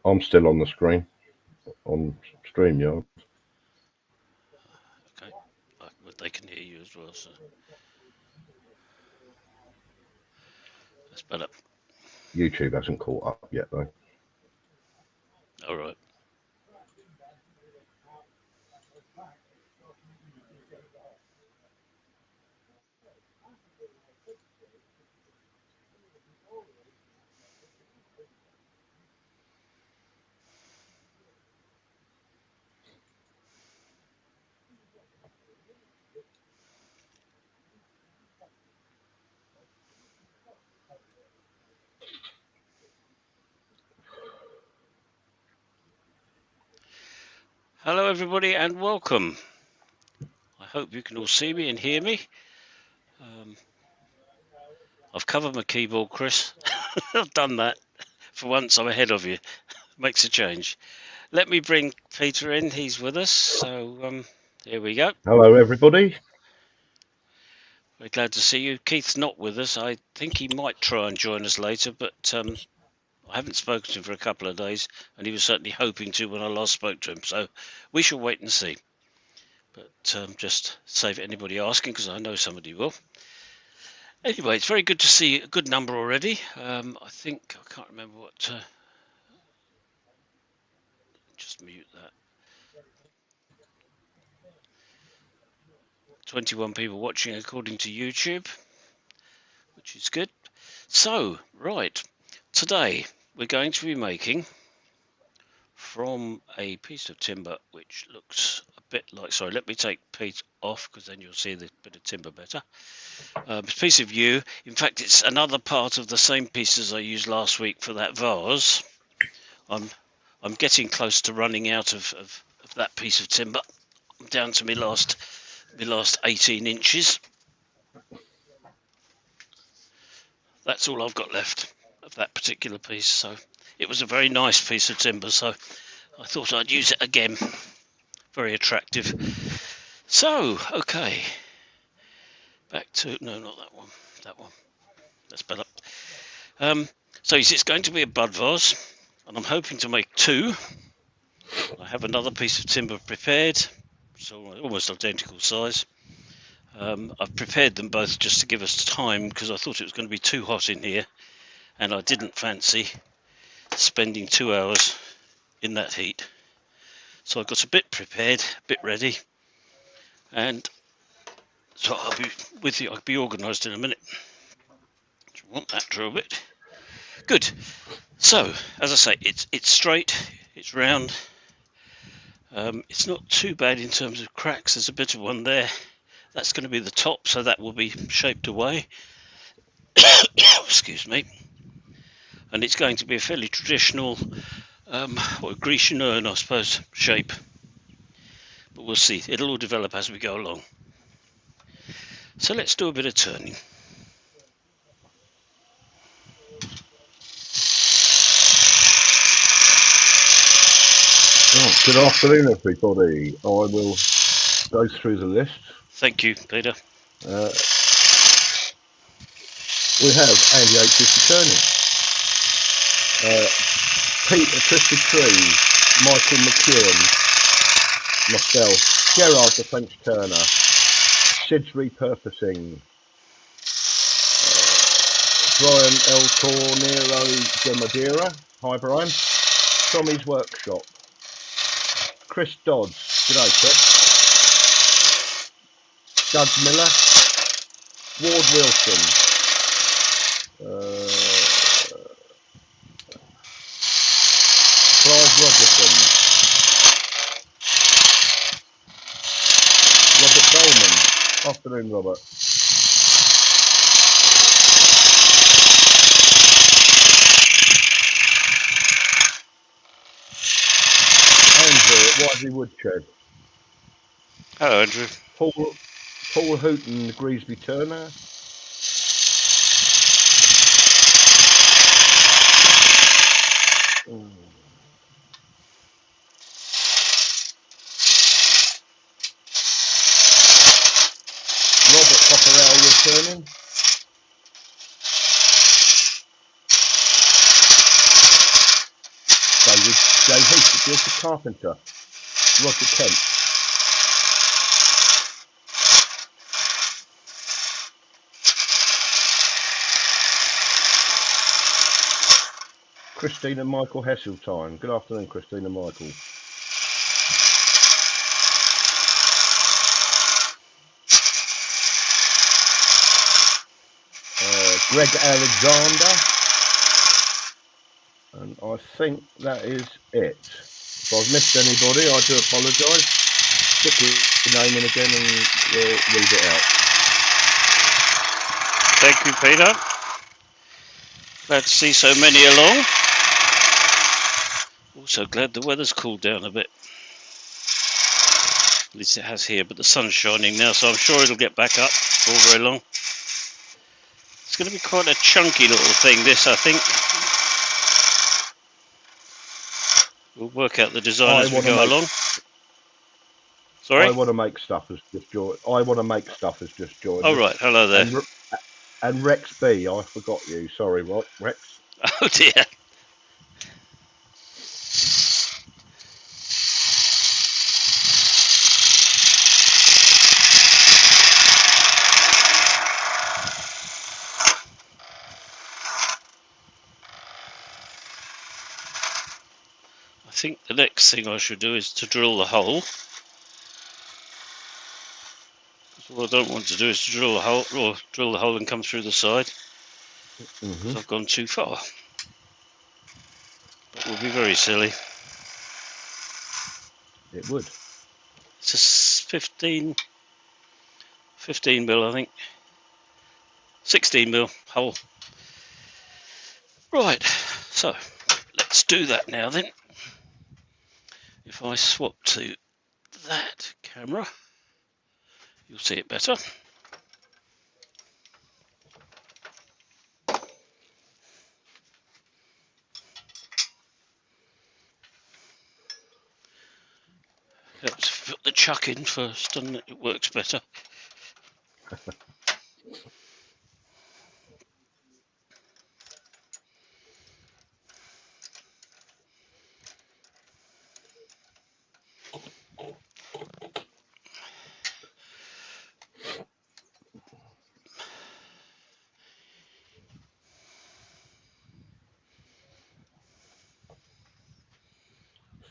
I'm still on the screen on StreamYard. Okay, but they can hear you as well, so that's better. YouTube hasn't caught up yet, though. All right. Hello, everybody, and welcome. I hope you can all see me and hear me. I've covered my keyboard, Chris. I've done that. For once, I'm ahead of you. Makes a change. Let me bring Peter in. He's with us. So here we go. Hello, everybody. We're glad to see you. Keith's not with us. I think he might try and join us later, but I haven't spoken to him for a couple of days, and he was certainly hoping to when I last spoke to him. So we shall wait and see. But just save anybody asking, because I know somebody will. Anyway, it's very good to see a good number already. I think, I can't remember what, just mute that. 21 people watching according to YouTube, which is good. So, right, today we're going to be making from a piece of timber which looks a bit like, sorry, let me take Pete off because then you'll see the bit of timber better. It's a piece of yew. In fact, it's another part of the same pieces I used last week for that vase. I'm getting close to running out of that piece of timber. I'm down to my last 18 inches. That's all I've got left of that particular piece. So it was a very nice piece of timber, so I thought I'd use it again. Very attractive. So, okay. Back to, no, not that one. That one. That's better. So it's going to be a bud vase, and I'm hoping to make two. I have another piece of timber prepared, so almost identical size. I've prepared them both just to give us time because I thought it was going to be too hot in here, and I didn't fancy spending 2 hours in that heat. So I've got a bit prepared, a bit ready, and so I'll be with you. I'll be organised in a minute. Do you want that drill bit? Good. So, as I say, it's straight, it's round. It's not too bad in terms of cracks. There's a bit of one there. That's going to be the top, so that will be shaped away. Excuse me. And it's going to be a fairly traditional, or Grecian urn, I suppose, shape. But we'll see. It'll all develop as we go along. So let's do a bit of turning. Oh, good afternoon, everybody. I will go through the list. Thank you, Peter. We have Andy H's returning. Peter Twisted Trees, Michael McEwen, myself, Gerard the French Turner, Sid's Repurposing, Brian El Cornero de Madeira, hi Brian, Tommy's Workshop, Chris Dodds, g'day Chris, Doug Miller, Ward Wilson, Clive Rogerson, Robert Dolman, afternoon Robert, Andrew at Wisely Woodshed, Hello, Andrew. Paul Hooton, Greasby Turner, Robert Copperell returning, David Here's the carpenter, Roger Kent. Christine and Michael Hesseltine. Good afternoon, Christine and Michael. Greg Alexander. And I think that is it. If I've missed anybody, I do apologise. Stick your name in again and we'll read it out. Thank you, Peter. Glad to see so many along. Also glad the weather's cooled down a bit. At least it has here, but the sun's shining now, so I'm sure it'll get back up before very long. It's going to be quite a chunky little thing, this, I think. We'll work out the design as we go along. Sorry? I want to make stuff has just joined. Oh, right. Hello there. And Rex B, I forgot you. Sorry, Rex. Oh, dear. I think the next thing I should do is to drill the hole. What I don't want to do is to drill the hole and come through the side. Because I've gone too far. That would be very silly. It would. It's a 15 mil, I think. 16 mil hole. Right, so let's do that now then. If I swap to that camera, you'll see it better. Helps put the chuck in first, and it works better.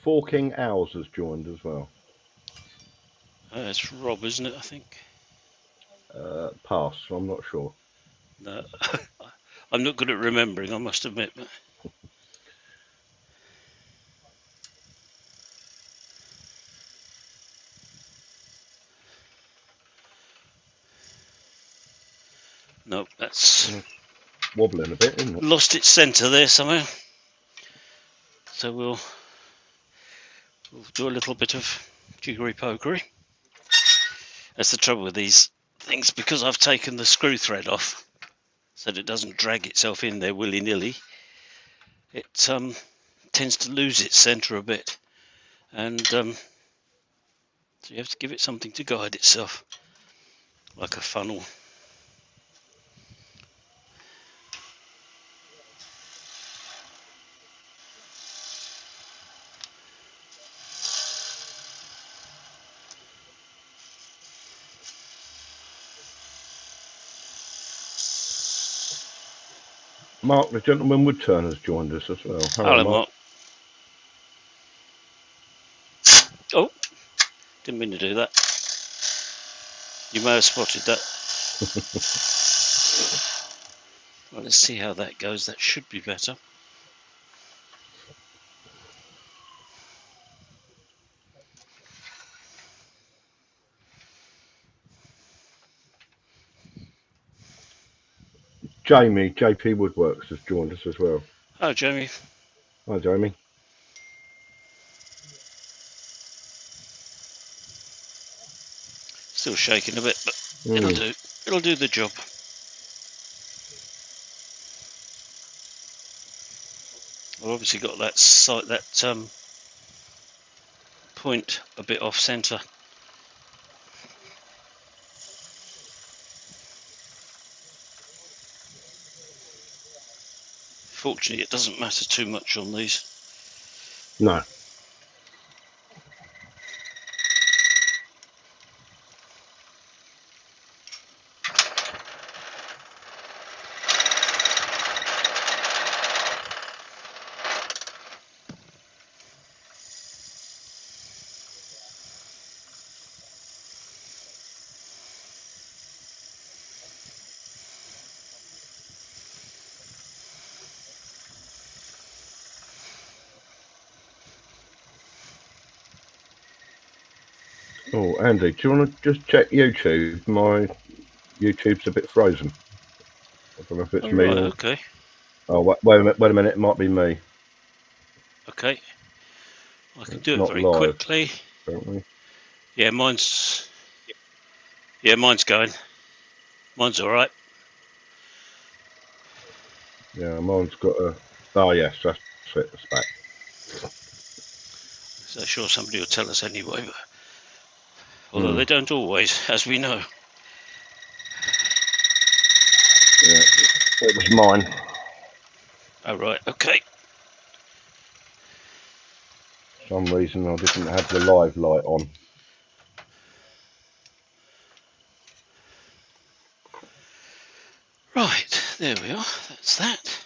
Forking Owls has joined as well. It's Rob, isn't it, I think? Pass, I'm not sure. No, I'm not good at remembering, I must admit. But no, that's wobbling a bit, isn't it? Lost its centre there somehow. So we'll do a little bit of jiggery pokery. That's the trouble with these things, because I've taken the screw thread off so that it doesn't drag itself in there willy-nilly. It tends to lose its centre a bit, and so you have to give it something to guide itself, like a funnel. Mark, the gentleman Woodturn, has joined us as well. Hello, Mark. Oh, didn't mean to do that. You may have spotted that. Well, let's see how that goes. That should be better. Jamie, JP Woodworks, has joined us as well. Hello, Jamie. Hi, Jamie. Still shaking a bit, but it'll do. It'll do the job. I've obviously got that point a bit off centre. Fortunately, it doesn't matter too much on these. No. Oh, Andy, do you want to just check YouTube? My YouTube's a bit frozen. I don't know if it's All me right, or... okay. Oh, wait a minute, it might be me. Okay, I can It's do it not very live, quickly. apparently. Yeah, mine's going. Mine's all right. Yeah, mine's got a... Oh, yes, that's it, it's back. So sure somebody will tell us anyway, but although they don't always, as we know. Yeah, it was mine. Oh, right, okay. For some reason I didn't have the live light on. Right, there we are. That's that.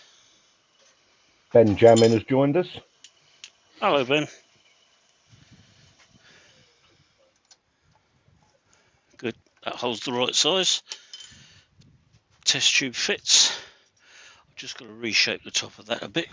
Benjamin has joined us. Hello, Ben. Good. That holds the right size. Test tube fits. I've just got to reshape the top of that a bit.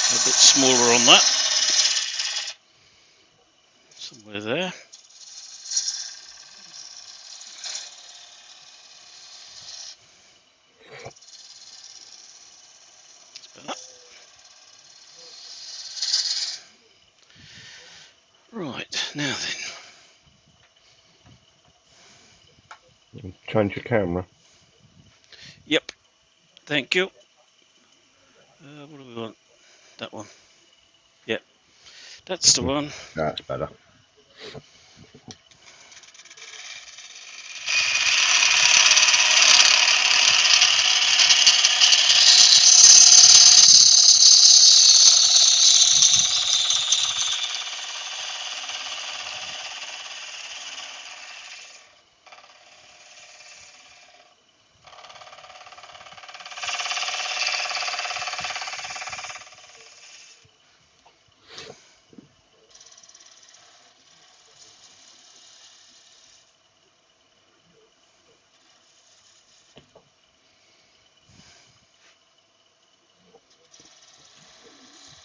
A bit smaller on that. Somewhere there. Right, now then. Change your camera. Yep, thank you. What do we want? That one. Yep, that's the one. That's better.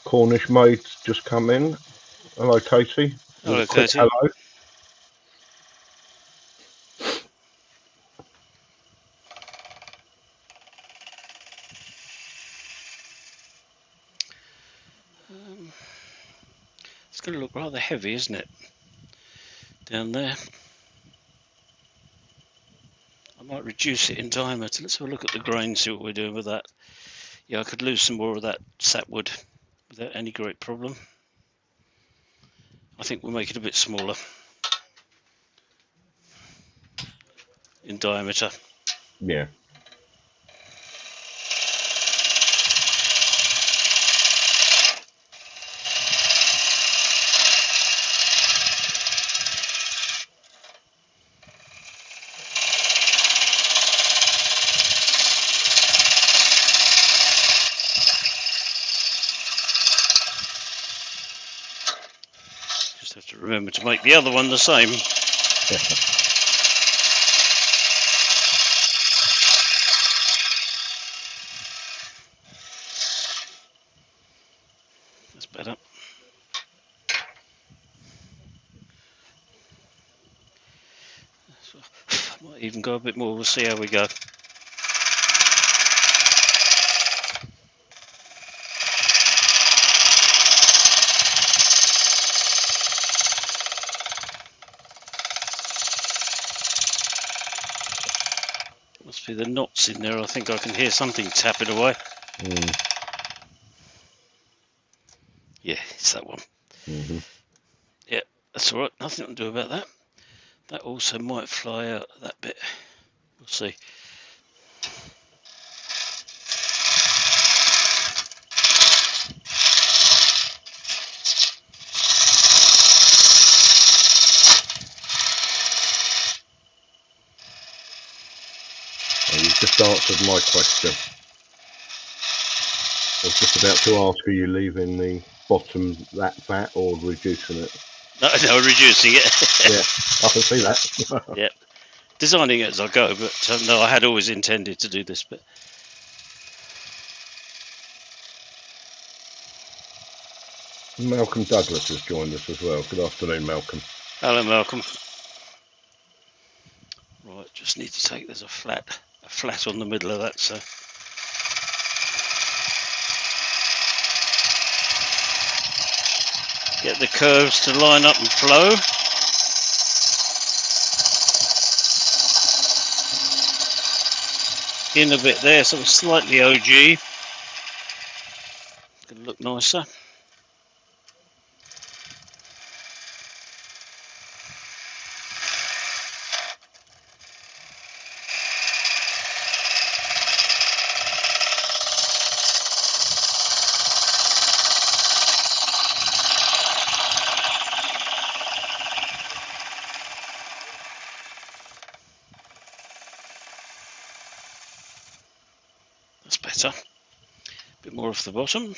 Cornish maid's just come in. Hello, Katie. Hello, Quick Katie. hello. It's going to look rather heavy, isn't it? Down there. I might reduce it in diameter. Let's have a look at the grain, see what we're doing with that. Yeah, I could lose some more of that sapwood without any great problem. I think we'll make it a bit smaller in diameter. Yeah. Just have to remember to make the other one the same. That's better. So, I might even go a bit more. We'll see how we go. Must be the knots in there. I think I can hear something tapping away. Yeah, it's that one. Yeah, that's all right. Nothing to do about that. That also might fly out that bit. We'll see. just answered my question. I was just about to ask, are you leaving the bottom that fat or reducing it? No, reducing it. Yeah, I can see that. Yeah, designing it as I go, but no, I had always intended to do this bit. Malcolm Douglas has joined us as well. Good afternoon, Malcolm. Hello, Malcolm. Right, just need to take. There's a flat on the middle of that, so. Get the curves to line up and flow. In a bit there, sort of slightly OG. Gonna look nicer. That's better. A bit more off the bottom.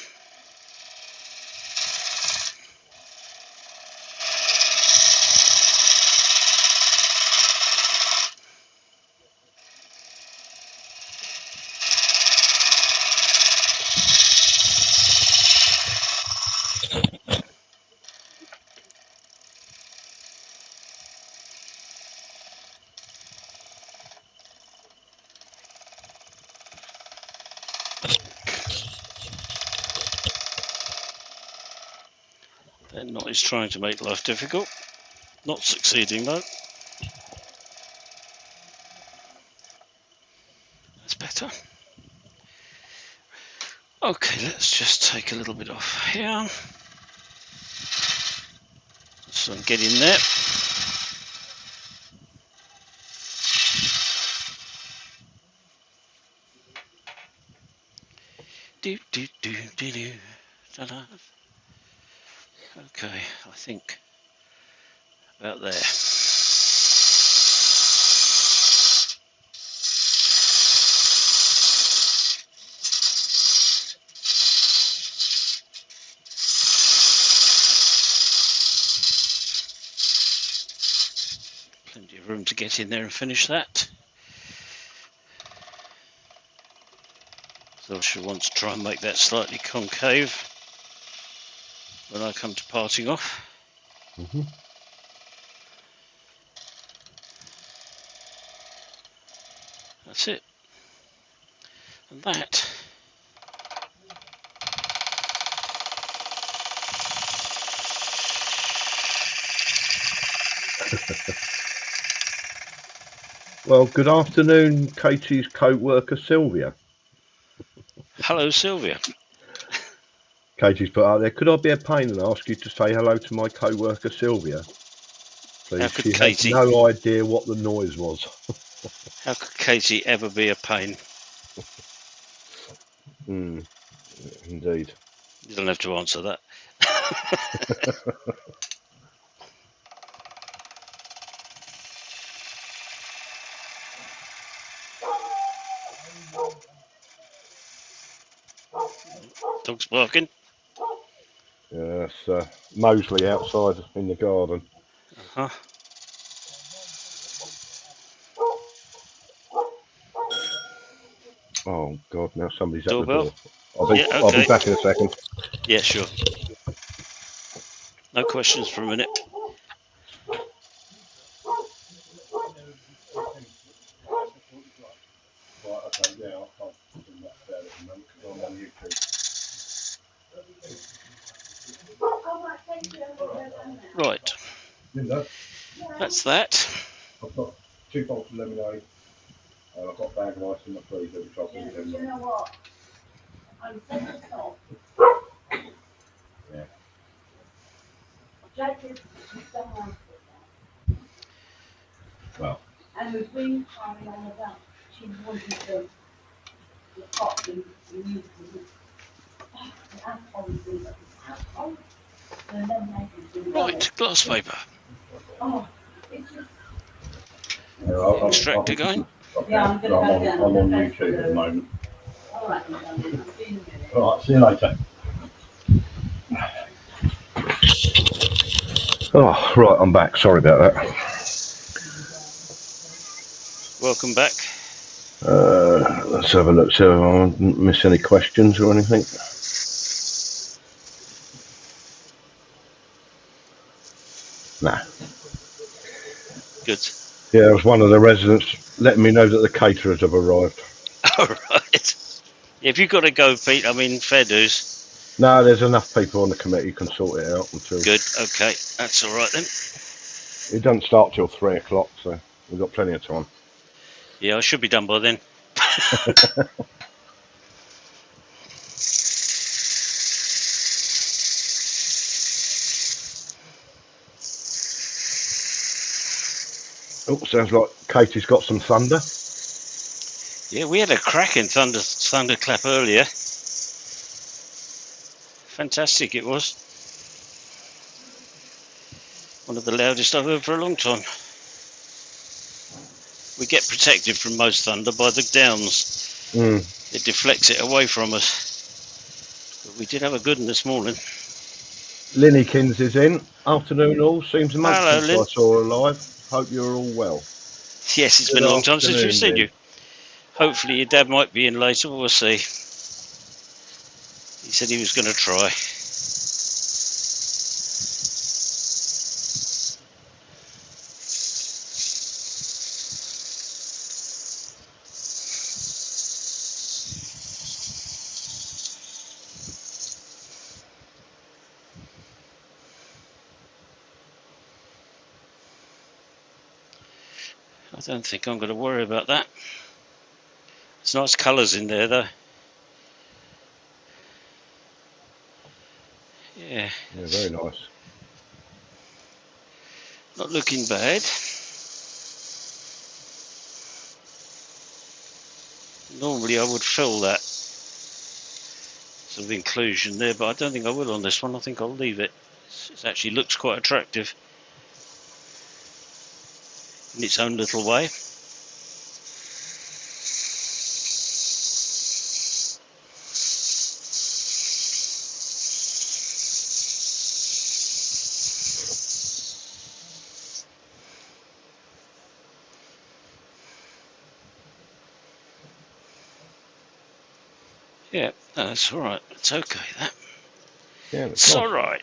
That knot is trying to make life difficult. Not succeeding though. That's better. Okay, let's just take a little bit off here. So get in there. Do do do do do. Ta-da. Okay, I think about there. Plenty of room to get in there and finish that. So I should want to try and make that slightly concave when I come to parting off. That's it. And that Well, good afternoon, Katie's co-worker Sylvia. Hello, Sylvia. Katie's put out there, could I be a pain and ask you to say hello to my co-worker Sylvia? Please. How could she Katie? has no idea what the noise was. How could Katie ever be a pain? Indeed. You don't have to answer that. Dog's barking. Yes, Mosley outside in the garden. Uh-huh. Oh God! Now somebody's Doorbell? at the door. I'll be back in a second. Yeah, sure. No questions for a minute. Right. That's that. I've got 2 bottles of lemonade and I've got a bag of ice in the freezer, which I'll put in. You know what? I'm yeah. Well. And we've been climbing on the dump. She wanted to the pot and use Right, glass paper. Oh, Extractor going. Okay, I'm on YouTube at the moment. Alright, see you later. Oh, right, I'm back. Sorry about that. Welcome back. Let's have a look. So I didn't miss any questions or anything. Nah. Good. Yeah, it was one of the residents letting me know that the caterers have arrived. All right. If you've got to go, Pete, I mean, fair dues. No, there's enough people on the committee who can sort it out until. Good. Okay, that's all right then. It doesn't start till 3 o'clock, so we've got plenty of time. Yeah, I should be done by then. Oh, sounds like Katie's got some thunder. Yeah, we had a cracking thunderclap earlier. Fantastic it was. One of the loudest I've heard for a long time. We get protected from most thunder by the downs. It deflects it away from us. But we did have a good one this morning. Linnykins is in. Afternoon all. Seems a month Hello, since Lynn. I saw her live. Hope you're all well. Yes, it's been a long time since we've seen you. Hopefully your dad might be in later, we'll see. He said he was going to try. I don't think I'm going to worry about that. It's nice colours in there though. Yeah. Yeah, very nice. Not looking bad. Normally I would fill that sort of inclusion there, but I don't think I will on this one. I think I'll leave it. It actually looks quite attractive in its own little way. Yeah, that's all right. It's okay, that. Yeah, it's nice. all right.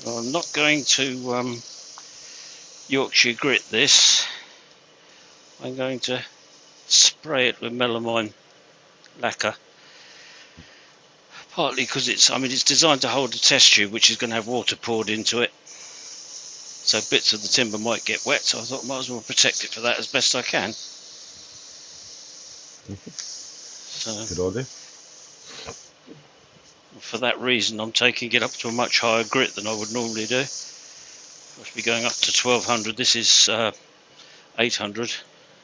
Well, I'm not going to Yorkshire grit this. I'm going to spray it with melamine lacquer. Partly because it's designed to hold a test tube which is going to have water poured into it. So bits of the timber might get wet, so I thought I might as well protect it for that as best I can. So, good idea. For that reason, I'm taking it up to a much higher grit than I would normally do. Must be going up to 1200. This is 800.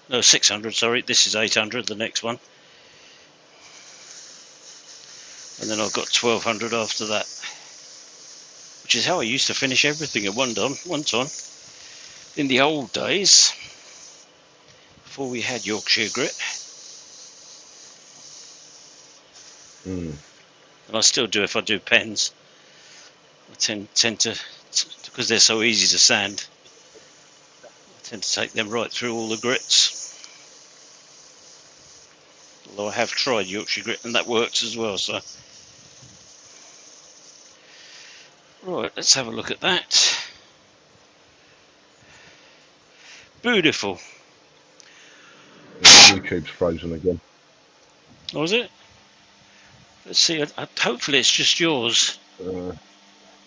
No, 600, sorry. This is 800, the next one. And then I've got 1200 after that. Which is how I used to finish everything at one time. In the old days, before we had Yorkshire grit. And I still do if I do pens. I tend to, because they're so easy to sand, I tend to take them right through all the grits. Although I have tried Yorkshire grit and that works as well. So, right, let's have a look at that. Beautiful. YouTube's frozen again. Oh, is it? Let's see. Hopefully it's just yours.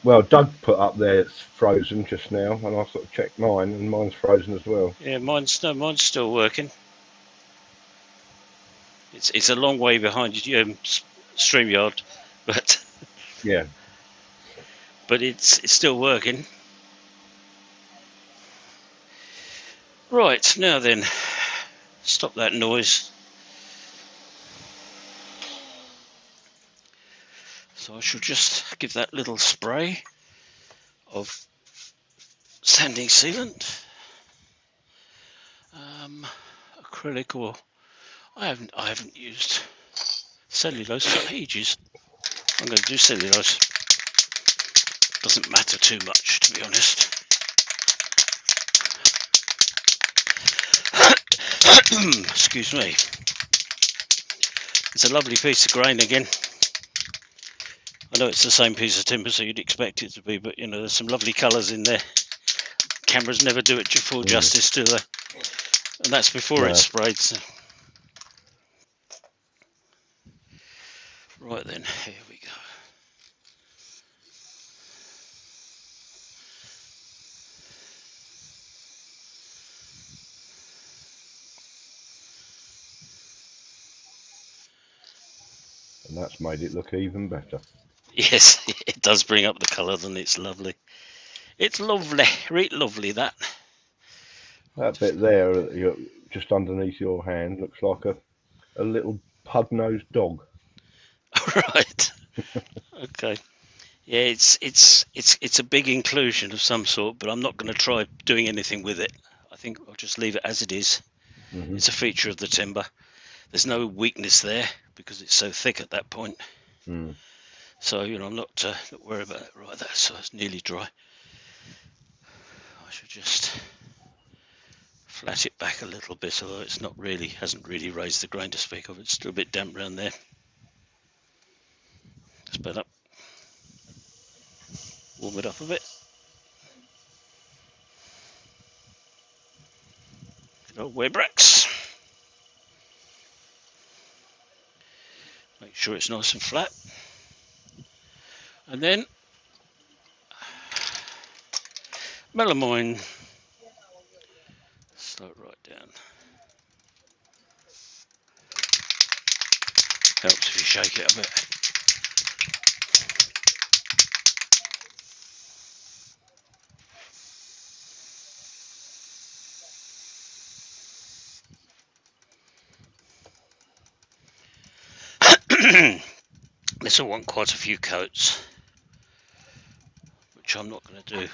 Well, Doug put up there it's frozen just now, and I sort of checked mine, and mine's frozen as well. Yeah, mine's still working. It's a long way behind you, StreamYard, but Yeah. but it's still working. Right, now then, stop that noise. So I shall just give that little spray of sanding sealant, acrylic, or I haven't used cellulose for ages. I'm going to do cellulose. Doesn't matter too much, to be honest. Excuse me. It's a lovely piece of grain again. I know it's the same piece of timber, so you'd expect it to be, but you know, there's some lovely colours in there. Cameras never do it full justice, do they? And that's before it's sprayed. So. Right then, here we go. And that's made it look even better. Yes, it does bring up the colour, and it's lovely. It's lovely, right lovely, that. That bit there, just underneath your hand, looks like a little pug-nosed dog. Right. Okay. Yeah, it's a big inclusion of some sort, but I'm not going to try doing anything with it. I think I'll just leave it as it is. Mm-hmm. It's a feature of the timber. There's no weakness there because it's so thick at that point. Mm. So you know, I'm not worried about it. Right, so it's nearly dry. I should just flat it back a little bit, although it's not really, hasn't really raised the grain to speak of. It's still a bit damp around there. Spread up. Warm it up a bit. Good old Webrax. Make sure it's nice and flat. And then melamine. Slow it right down. Helps if you shake it a bit. This will want quite a few coats, which I'm not going to do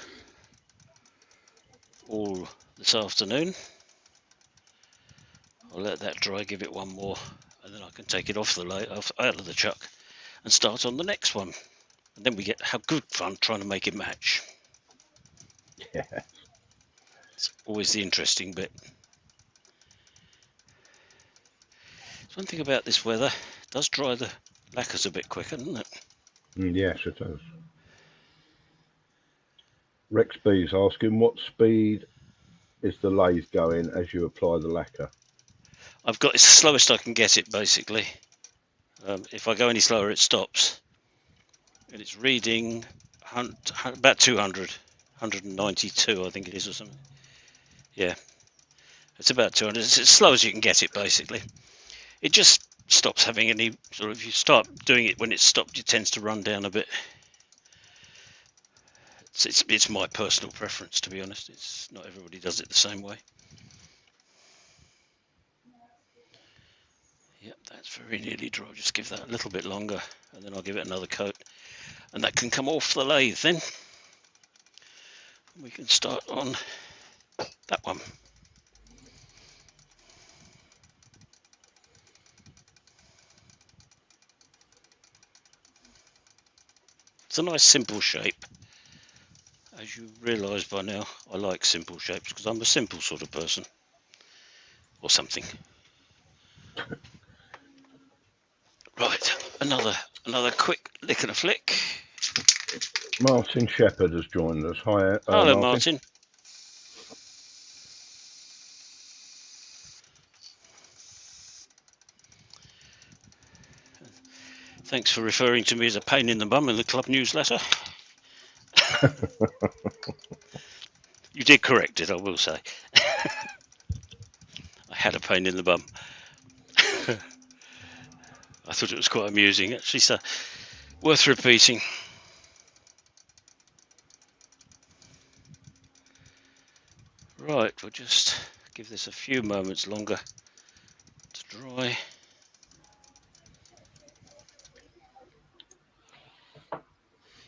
all this afternoon. I'll let that dry, give it one more, and then I can take it off out of the chuck and start on the next one. And then we have good fun trying to make it match. Yeah. It's always the interesting bit. So one thing about this weather, it does dry the lacquers a bit quicker, doesn't it? Yes, it does. Rex B's asking, what speed is the lathe going as you apply the lacquer? I've got it's the slowest I can get it, basically. If I go any slower, it stops. And it's reading about 200, 192, I think it is, or something. Yeah, it's about 200. It's as slow as you can get it, basically. It just stops having any sort of. If you start doing it when it's stopped, it tends to run down a bit. It's my personal preference, to be honest. It's not everybody does it the same way. Yep, that's very nearly dry. I'll just give that a little bit longer, and then I'll give it another coat, and that can come off the lathe. Then we can start on that one. It's a nice simple shape. As you realise by now, I like simple shapes because I'm a simple sort of person, or something. Right, another quick lick and a flick. Martin Shepherd has joined us. Hi, hello, Martin. Thanks for referring to me as a pain in the bum in the club newsletter. You did correct it, I will say. I had a pain in the bum. I thought it was quite amusing, actually, so worth repeating. Right, we'll just give this a few moments longer to dry.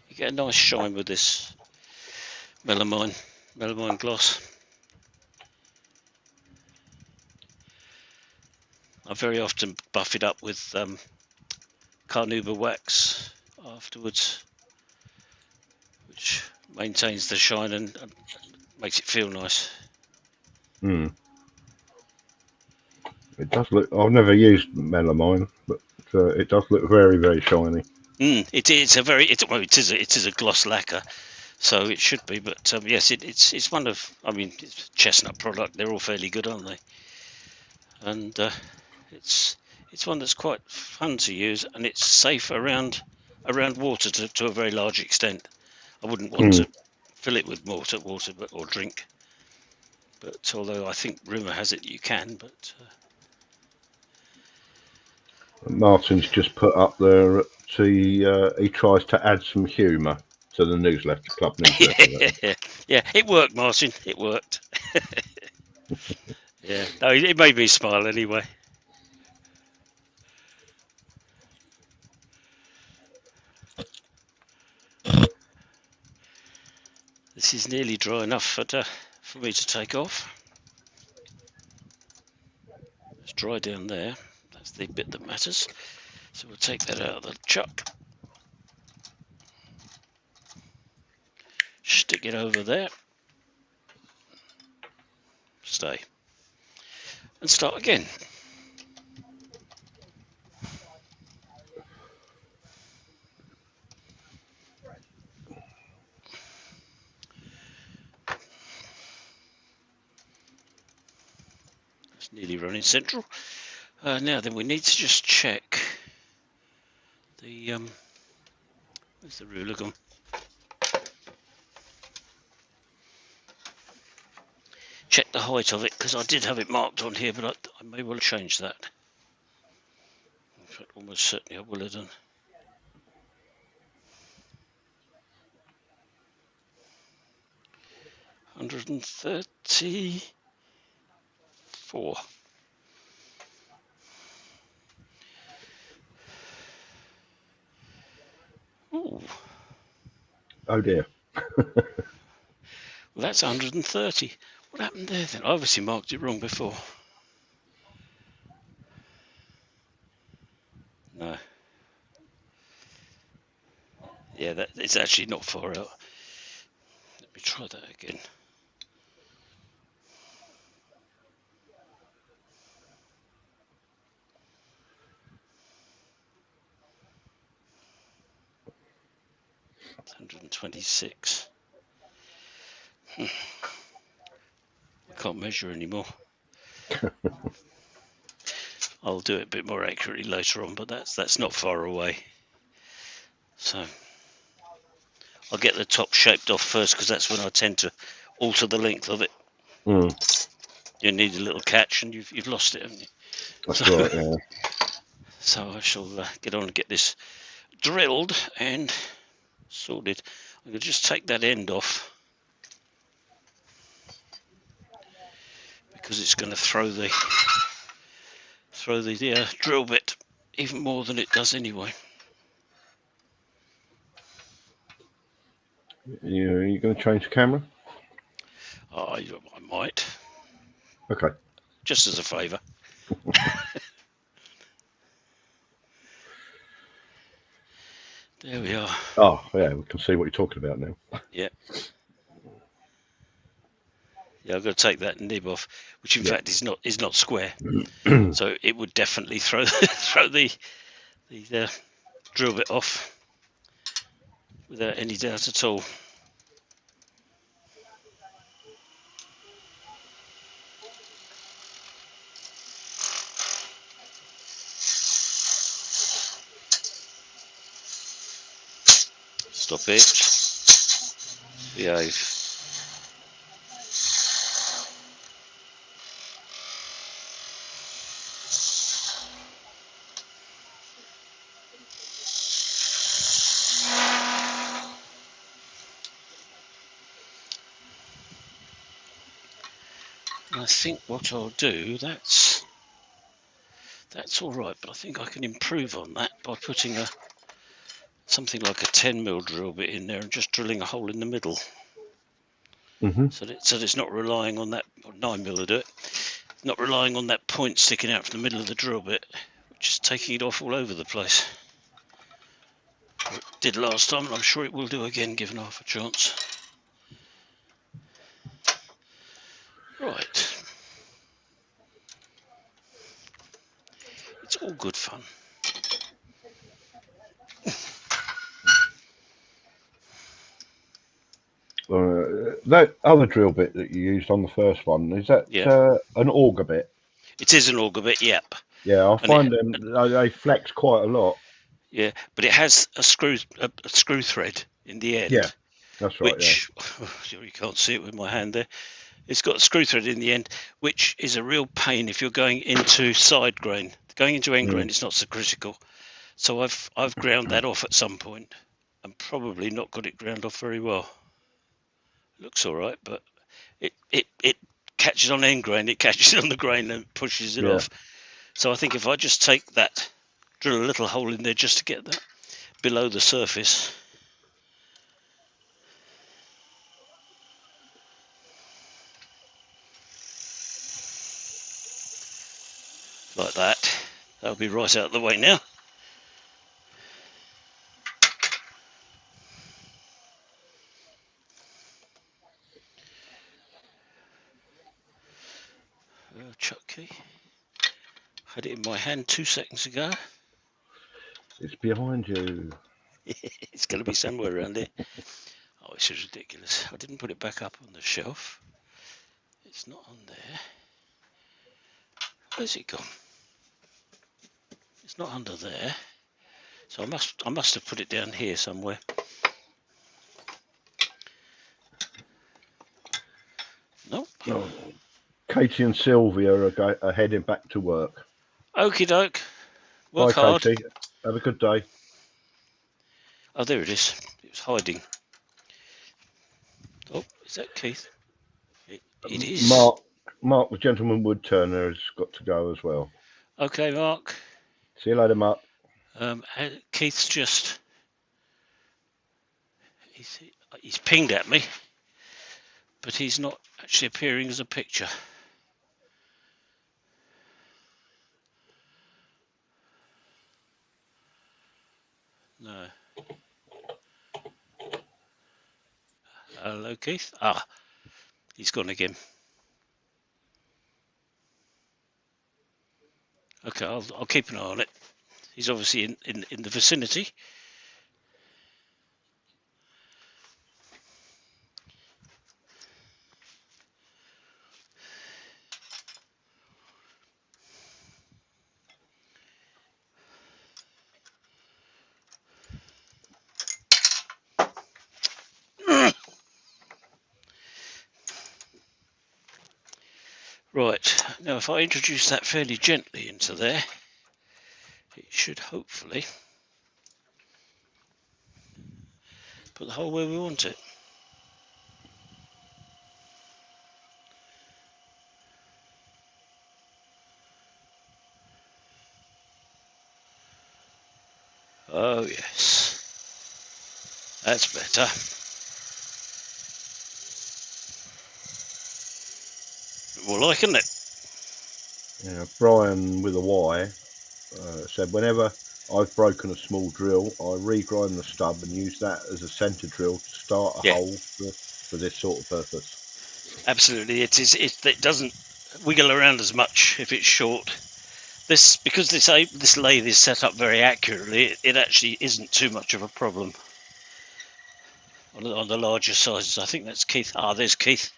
You get a nice shine with this melamine gloss. I very often buff it up with carnauba wax afterwards, which maintains the shine and makes it feel nice. It does look. I've never used melamine, but it does look very, very shiny. It is a gloss lacquer, so it should be. But yes, it's one of. I mean, it's a chestnut product. They're all fairly good, aren't they? And it's one that's quite fun to use, and it's safe around water to a very large extent. I wouldn't want to fill it with water, or drink. But although I think rumour has it you can, but. Martin's just put up there. He tries to add some humour to the newsletter, club newsletter. Yeah, it worked, Martin. It worked. Yeah, no, it made me smile anyway. This is nearly dry enough for me to take off. It's dry down there. That's the bit that matters. So we'll take that out of the chuck. Stick it over there. Stay. And start again. It's nearly running central. Now then, we need to just check the where's the ruler gone? Check the height of it, because I did have it marked on here, but I may well change that. In fact, almost certainly I will have done. $134. Ooh. Oh dear. Well, that's 130. What happened there then? I obviously marked it wrong before. No. Yeah, it's actually not far out. Let me try that again. It's 126. I can't measure anymore. I'll do it a bit more accurately later on, but that's not far away. So I'll get the top shaped off first, because that's when I tend to alter the length of it. You need a little catch, and you've lost it, haven't you? That's right. Yeah. So I shall get on and get this drilled and sorted. I'm going to just take that end off, because it's going to throw the drill bit even more than it does anyway. You going to change the camera? I might. Okay. Just as a favour. There we are. Oh, yeah, we can see what you're talking about now. Yeah. Yeah, I've got to take that nib off, which in fact is not square. So it would definitely throw the drill bit off without any doubt at all. Stop it. Behave. And I think what I'll do, that's all right, but I think I can improve on that by putting something like a 10mm drill bit in there and just drilling a hole in the middle. So that it's not relying on that, or 9mm will do it, not relying on that point sticking out from the middle of the drill bit, which is taking it off all over the place. It did last time, and I'm sure it will do again given half a chance. Right. It's all good fun. That other drill bit that you used on the first one, is that an auger bit? It is an auger bit, yep. Yeah, I find they flex quite a lot. Yeah, but it has a screw thread in the end. Yeah, that's right. Which you can't see it with my hand there. It's got a screw thread in the end, which is a real pain if you're going into side grain. Going into end grain is not so critical. So I've ground that off at some point, and probably not got it ground off very well. Looks all right, but it catches on end grain, it catches on the grain and pushes it off. So I think if I just take that, drill a little hole in there just to get that below the surface. Like that. That'll be right out of the way now. Chuck key. Had it in my hand 2 seconds ago. It's behind you. It's going to be somewhere around here. Oh, this is ridiculous. I didn't put it back up on the shelf. It's not on there. Where's it gone? It's not under there. So I must have put it down here somewhere. Nope. Oh. Katie and Sylvia are heading back to work. Okie doke. Work Bye, hard. Katie. Have a good day. Oh, there it is. It was hiding. Oh, is that Keith? It is. Mark, the gentleman wood turner, has got to go as well. Okay, Mark. See you later, Mark. Keith's just... He's pinged at me, but he's not actually appearing as a picture. No. Hello, Keith. Ah, he's gone again. Okay, I'll keep an eye on it. He's obviously in the vicinity. Right, now if I introduce that fairly gently into there, it should hopefully put the hole where we want it. Oh yes, that's better. More like, isn't it? Yeah, Brian with a Y said, whenever I've broken a small drill, I regrind the stub and use that as a centre drill to start a hole for this sort of purpose. Absolutely, it doesn't wiggle around as much if it's short. Because this lathe is set up very accurately, it actually isn't too much of a problem on the larger sizes. I think that's Keith. Ah, there's Keith.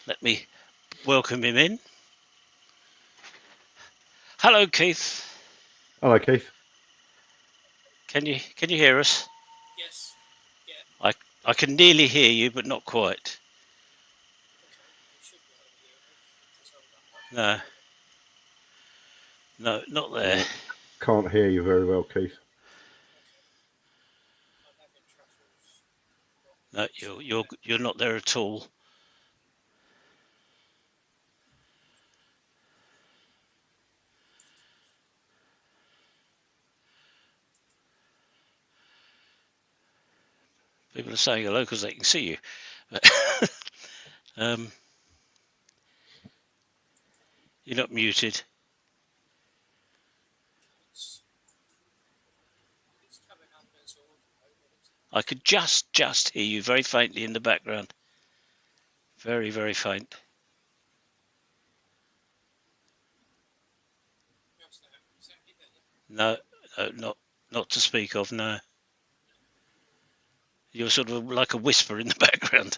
Let me welcome him in. Hello, Keith. Hello, Keith. Can you hear us? Yes. I can nearly hear you, but not quite. No. No, not there. Can't hear you very well, Keith. No, you're not there at all. People are saying hello because they can see you. You're not muted. I could just hear you very faintly in the background. Very, very faint. No, not to speak of. No. You're sort of like a whisper in the background.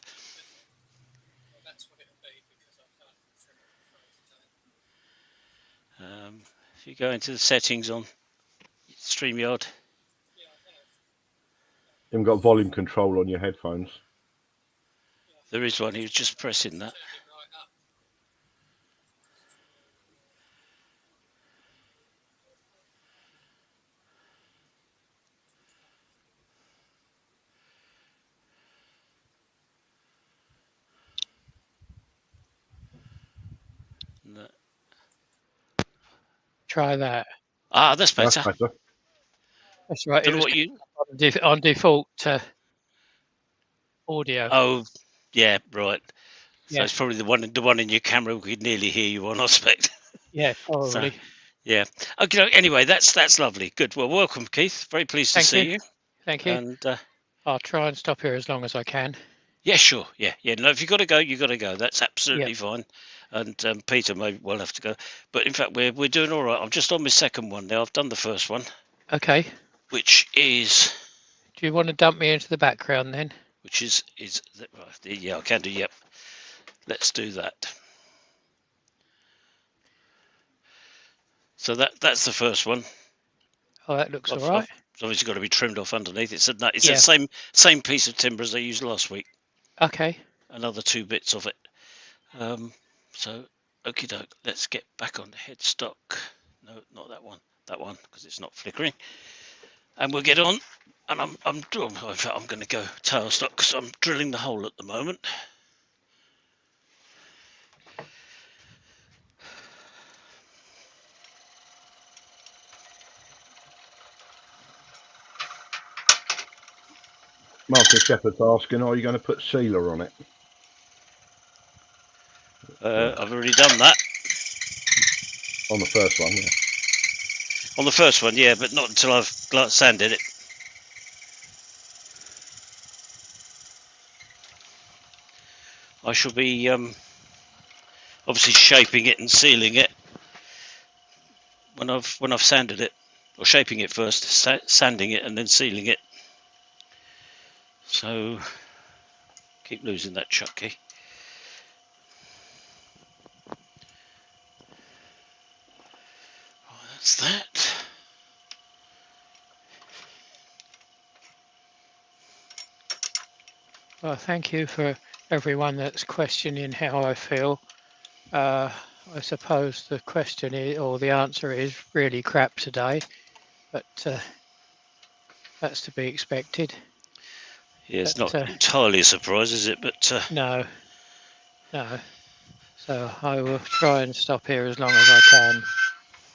If you go into the settings on StreamYard. You haven't got volume control on your headphones. There is one. He was just pressing that. No. Try that. Ah, that's better. That's better. That's right. Don't It know was what you. on default audio. Oh, yeah, right. So Yeah. it's probably the one in your camera we could nearly hear you on, I expect. Yeah, probably. So, yeah. Okay. Anyway, that's lovely. Good. Well, welcome, Keith. Very pleased to see you. Thank you. And I'll try and stop here as long as I can. yeah, sure. Yeah. No, if you got to go, you got to go. That's absolutely fine. And Peter may well have to go, but in fact, we're doing all right. I'm just on my second one now. I've done the first one. Okay. Which is. Do you want to dump me into the background then? Which is yeah, I can do. Yep. Let's do that. So that's the first one. Oh, that looks all right. It's obviously got to be trimmed off underneath. It's the same piece of timber as I used last week. Okay. Another 2 bits of it. So, okie doke. Let's get back on the headstock. No, not that one. That one, because it's not flickering. And we'll get on. And I'm going to go tailstock because I'm drilling the hole at the moment. Martin Shepherd's asking, are you going to put sealer on it? I've already done that. On the first one, yeah. On the first one, yeah, but not until I've sanded it. I shall be obviously shaping it and sealing it when I've sanded it, or shaping it first, sanding it and then sealing it. So keep losing that Chucky. Oh, that's that. Well, thank you for everyone that's questioning how I feel. I suppose the question is, or the answer is, really crap today, but that's to be expected. Yeah, it's not entirely a surprise, is it? But no. So I will try and stop here as long as I can,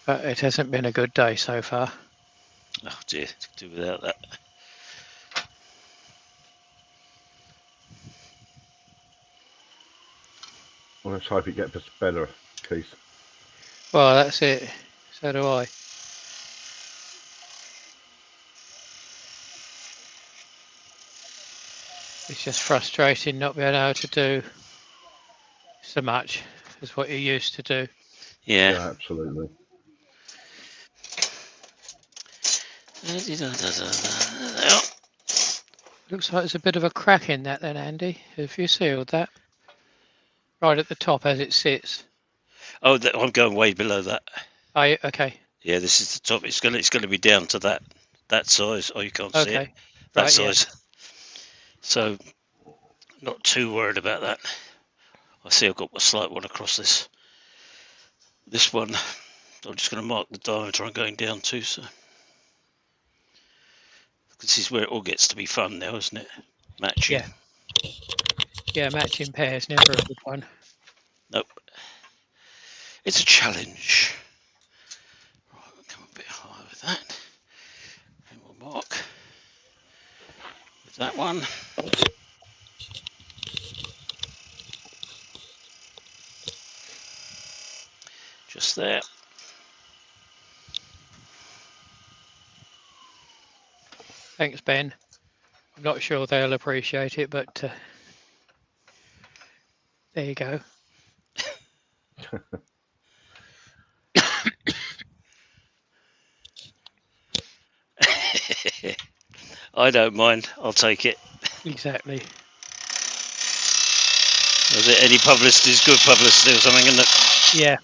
but it hasn't been a good day so far. Oh dear, do without that. Well, let's hope it gets better, Keith. Well, that's it. So do I. It's just frustrating not being able to do so much as what you used to do. Yeah, absolutely. Looks like there's a bit of a crack in that then, Andy. Have you sealed that? Right at the top as it sits. Oh, I'm going way below that. Are you? Okay. Yeah, this is the top. It's going to be down to that size. Oh, you can't see it. That size. Okay. Right, yeah. So, Right, yeah. So not too worried about that. I see I've got a slight one across this one. I'm just going to mark the diameter I'm going down to. So this is where it all gets to be fun now, isn't it? Matching. Yeah. Yeah, matching pairs never a good one. Nope. It's a challenge. Right, we'll come a bit higher with that. And we'll mark with that one. Just there. Thanks, Ben. I'm not sure they'll appreciate it, but there you go. I don't mind. I'll take it. Exactly. Was it any publicity is good publicity or something, isn't it? Yeah.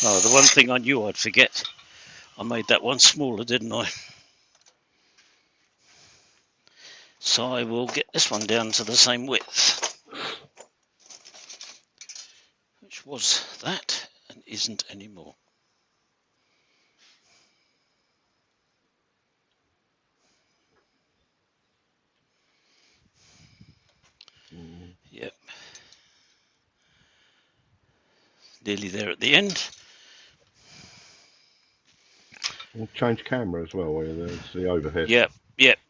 Oh, the one thing I knew I'd forget. I made that one smaller, didn't I? So I will get this one down to the same width, which was that and isn't anymore. Yep. Nearly there at the end. We'll change camera as well, where there's the overhead. Yep.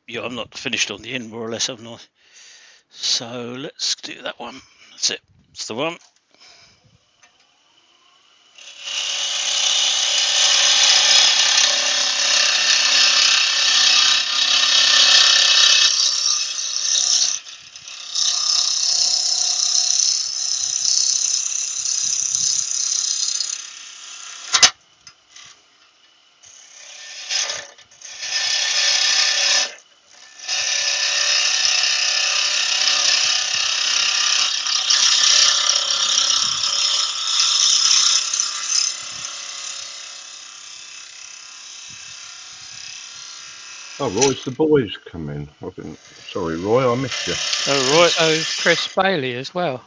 Yeah, I'm not finished on the end, more or less, haven't I? So let's do that one. That's it. It's the one. Oh, Roy's the boys come in. Sorry, Roy, I missed you. Oh, right. So is Chris Bailey as well.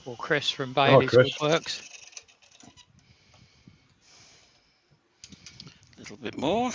Or Chris from Bailey's Chris. Woodworks. A little bit more.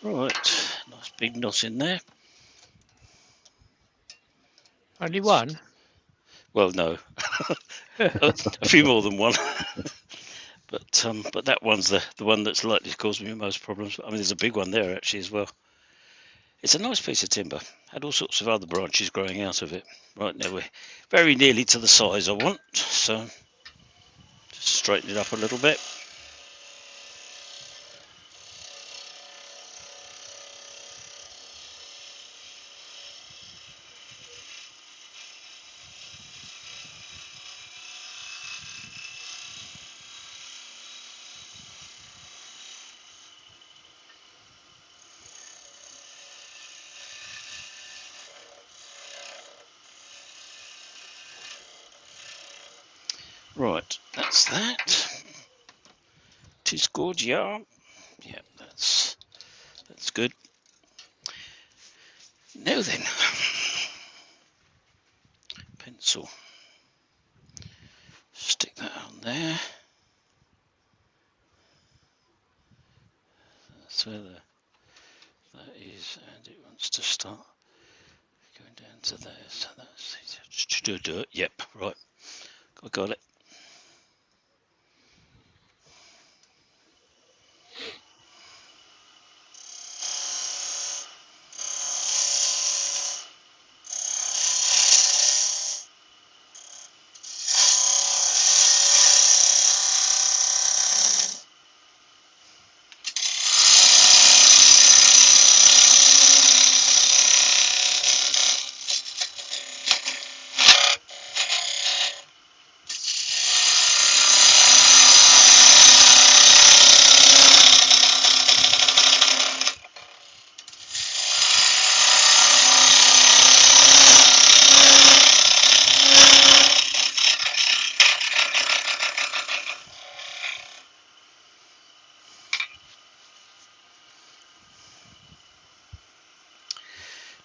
Right, nice big knot in there. Only one? Well, no, a few more than one. But that one's the one that's likely to cause me the most problems. I mean, there's a big one there actually as well. It's a nice piece of timber. Had all sorts of other branches growing out of it. Right now we're very nearly to the size I want, so just straighten it up a little bit. Right, that's that. Tis good, yeah. Yeah, that's good. Now then, pencil. Stick that on there. That's where the That is, and it wants to start going down to there. So that's it. Yep, right. I got it.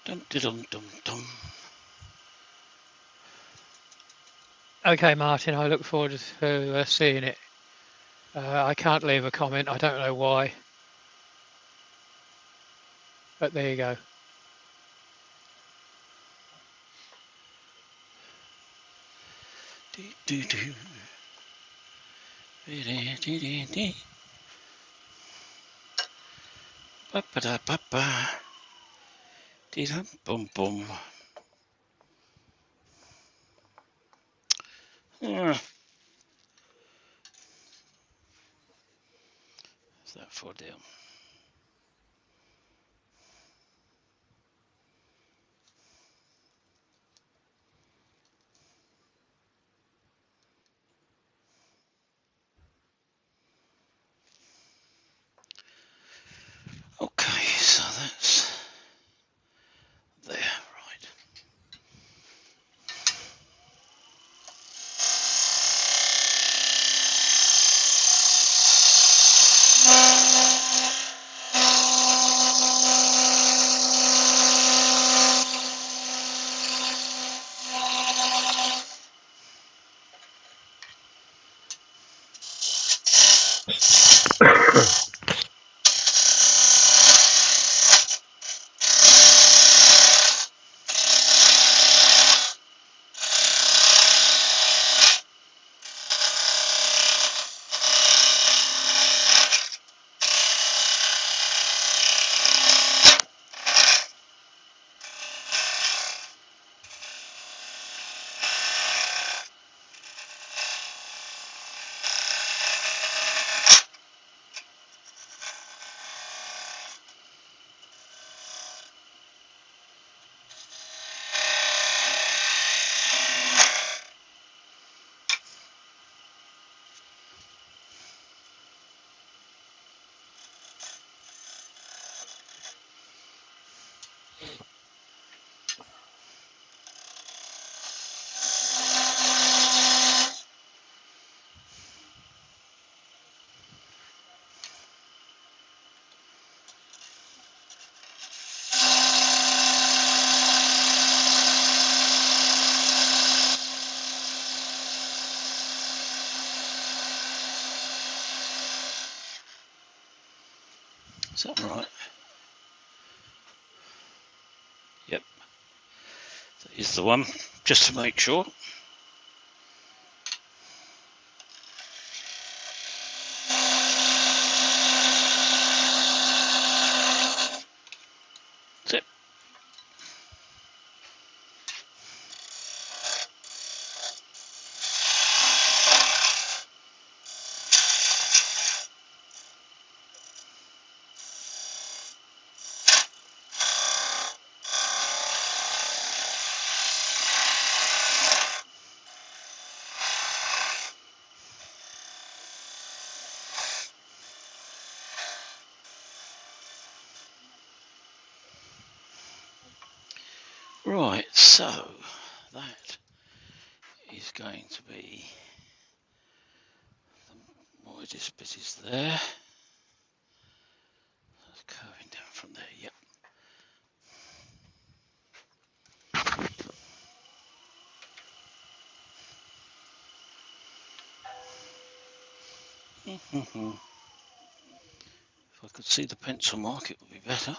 Dum dum dum dum. Okay, Martin, I look forward to seeing it. I can't leave a comment. I don't know why, but there you go. Do do. Ba ba da ba ba. Dee dum bum bum. What's that for down? Okay, so that's there, right. Is that right? Yep, that is the one. Just to make sure. That's it. Right, so that is going to be the widest bit is there. That's curving down from there, yep. If I could see the pencil mark, it would be better.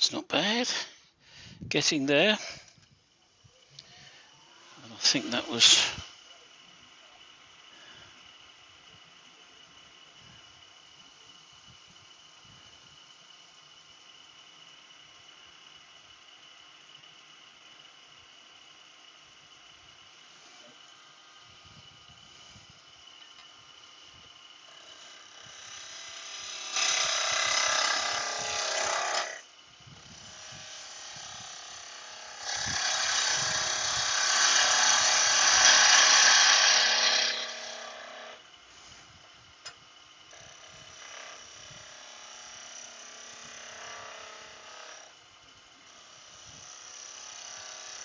That's not bad. Getting there. And I think that was...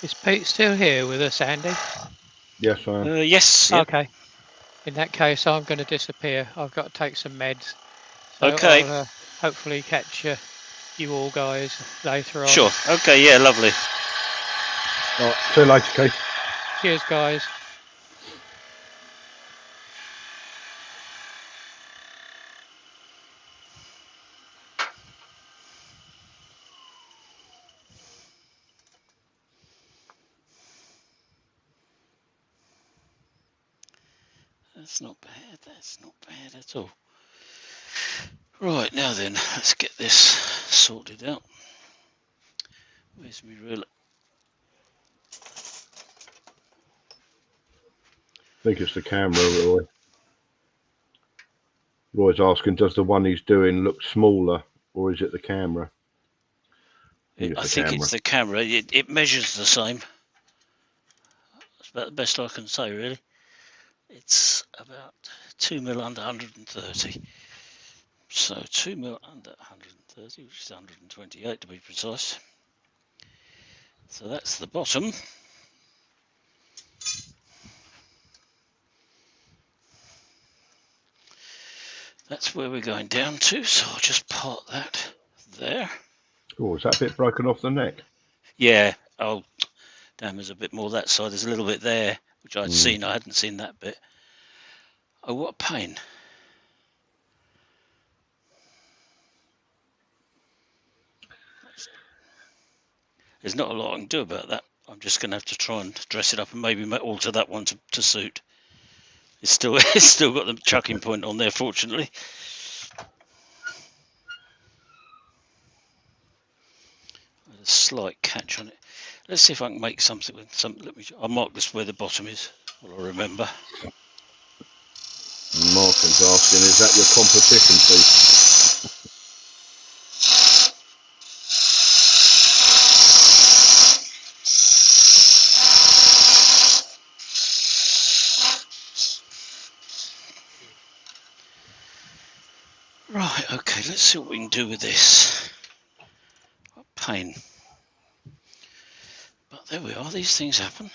Is Pete still here with us, Andy? Yes, I am. Yes. Yep. Okay. In that case, I'm going to disappear. I've got to take some meds. So Okay. I'll hopefully catch you all guys later on. Sure. Okay. Yeah. Lovely. Right, see you later, Keith. Cheers, guys. That's not bad. That's not bad at all. Right, now then, let's get this sorted out. Where's my ruler? I think it's the camera, Roy. Roy's asking, does the one he's doing look smaller, or is it the camera? I think it's the camera. It measures the same. That's about the best I can say, really. It's about 2 mil under 130. So 2 mil under 130, which is 128 to be precise. So that's the bottom. That's where we're going down to, so I'll just part that there. Oh, is that bit broken off the neck? Yeah. Oh, damn, there's a bit more that side. There's a little bit there, which I'd seen. I hadn't seen that bit. Oh, what a pain. There's not a lot I can do about that. I'm just going to have to try and dress it up and maybe alter that one to suit. It's still got the chucking point on there, fortunately. A slight catch on it. Let's see if I can make something with some. I'll mark this where the bottom is. Well, I remember. Martin's asking, is that your competition piece? Right, okay, let's see what we can do with this. What pain. But there we are, these things happen.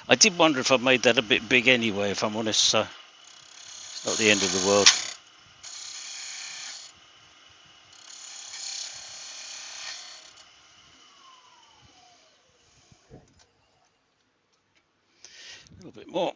I did wonder if I made that a bit big anyway, if I'm honest, so it's not the end of the world. A little bit more.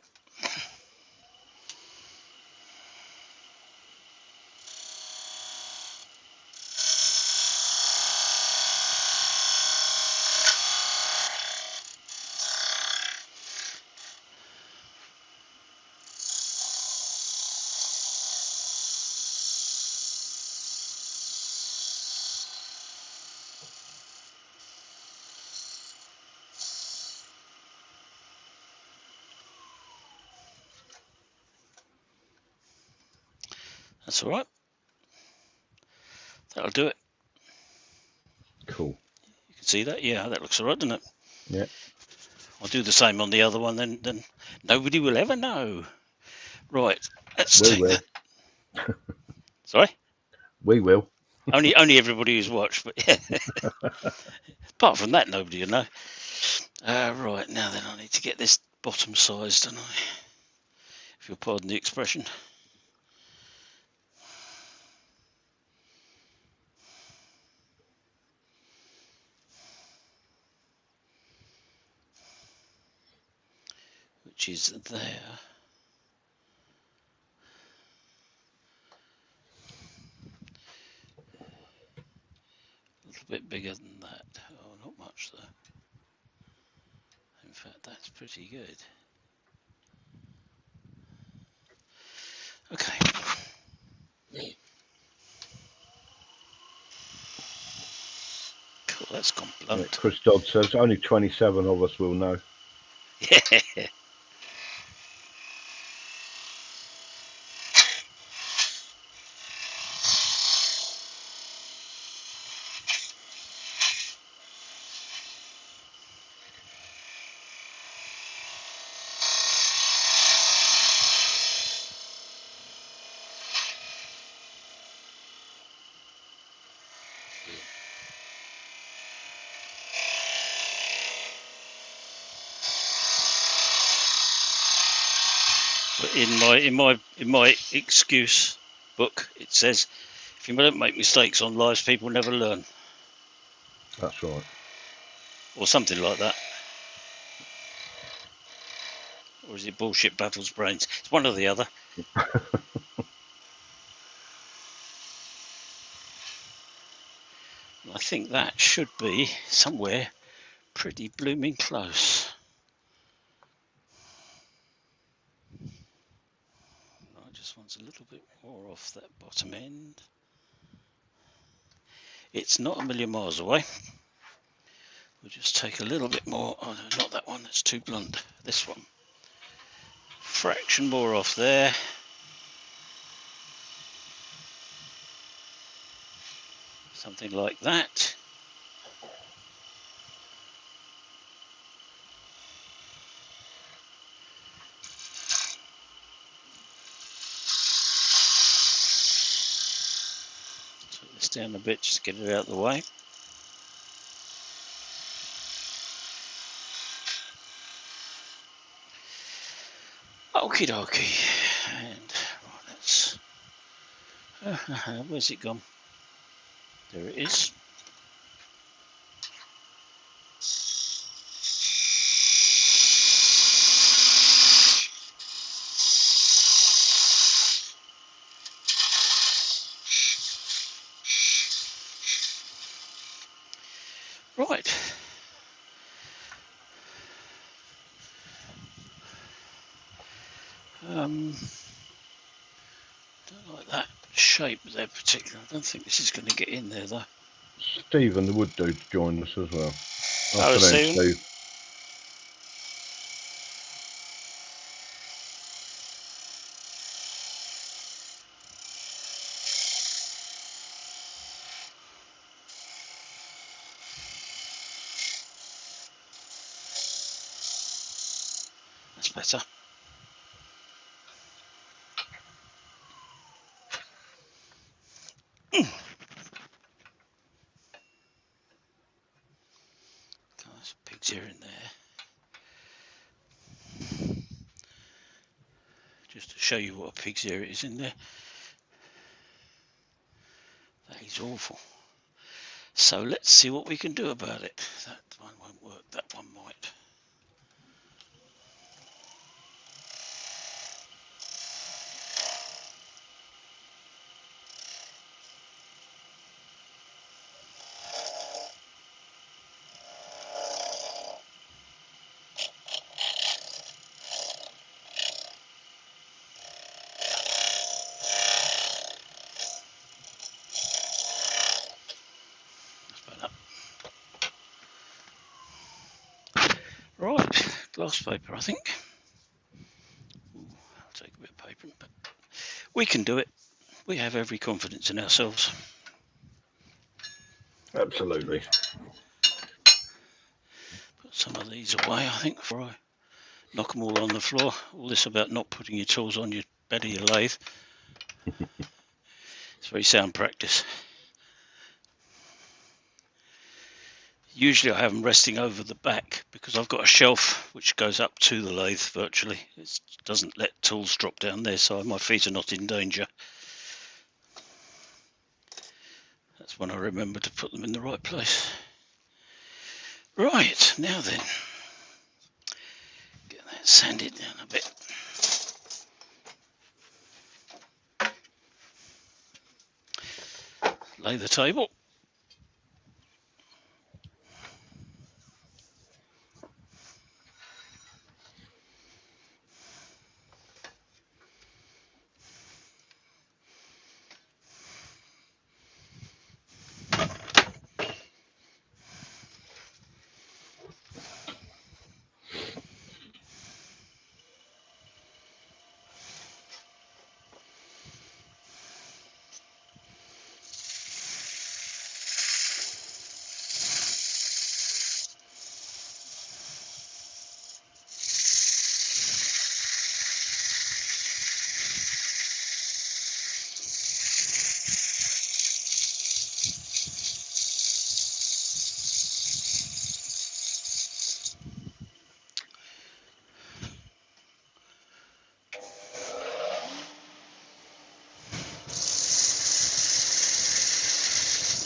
That's all right. That'll do it. Cool. You can see that? Yeah, that looks all right, doesn't it? Yeah. I'll do the same on the other one, then nobody will ever know. Right, let's We take will. that. Sorry? We will. Only everybody who's watched, but yeah. Apart from that, nobody will know. Right, now then I need to get this bottom sized, don't I? If you'll pardon the expression. Which is there. bit bigger than that. Oh, not much though. In fact, that's pretty good. Okay. Cool, that's gone blunt. Yeah, Chris Dodd says only 27 of us will know. Yeah. But in my excuse book, it says, if you don't make mistakes on lives, people never learn. That's right. Or something like that. Or is it bullshit battles brains? It's one or the other. I think that should be somewhere pretty blooming close. I just want a little bit more off that bottom end. It's not a million miles away. We'll just take a little bit more. Oh, no, not that one, that's too blunt. This one. Fraction more off there. Something like that. Take this down a bit, just get it out of the way. Okie dokie. And right, let's. Where's it gone? There it is. Right. Don't like that shape there particularly. I don't think this is going to get in there though. Stephen, the wood dude, joined us as well. Oh, Afternoon, Steve. That's better. There's pig's ear in there. Just to show you what a pig's ear is in there. That is awful. So let's see what we can do about it. That one won't work, that one might. Right, glass paper, I think. Ooh, I'll take a bit of paper, but we can do it. We have every confidence in ourselves. Absolutely. Put some of these away, I think, before I knock them all on the floor. All this about not putting your tools on your bed of your lathe. It's very sound practice. Usually I have them resting over the back because I've got a shelf which goes up to the lathe virtually. It doesn't let tools drop down there, so my feet are not in danger. That's when I remember to put them in the right place. Right, now then, get that sanded down a bit. Lay the table.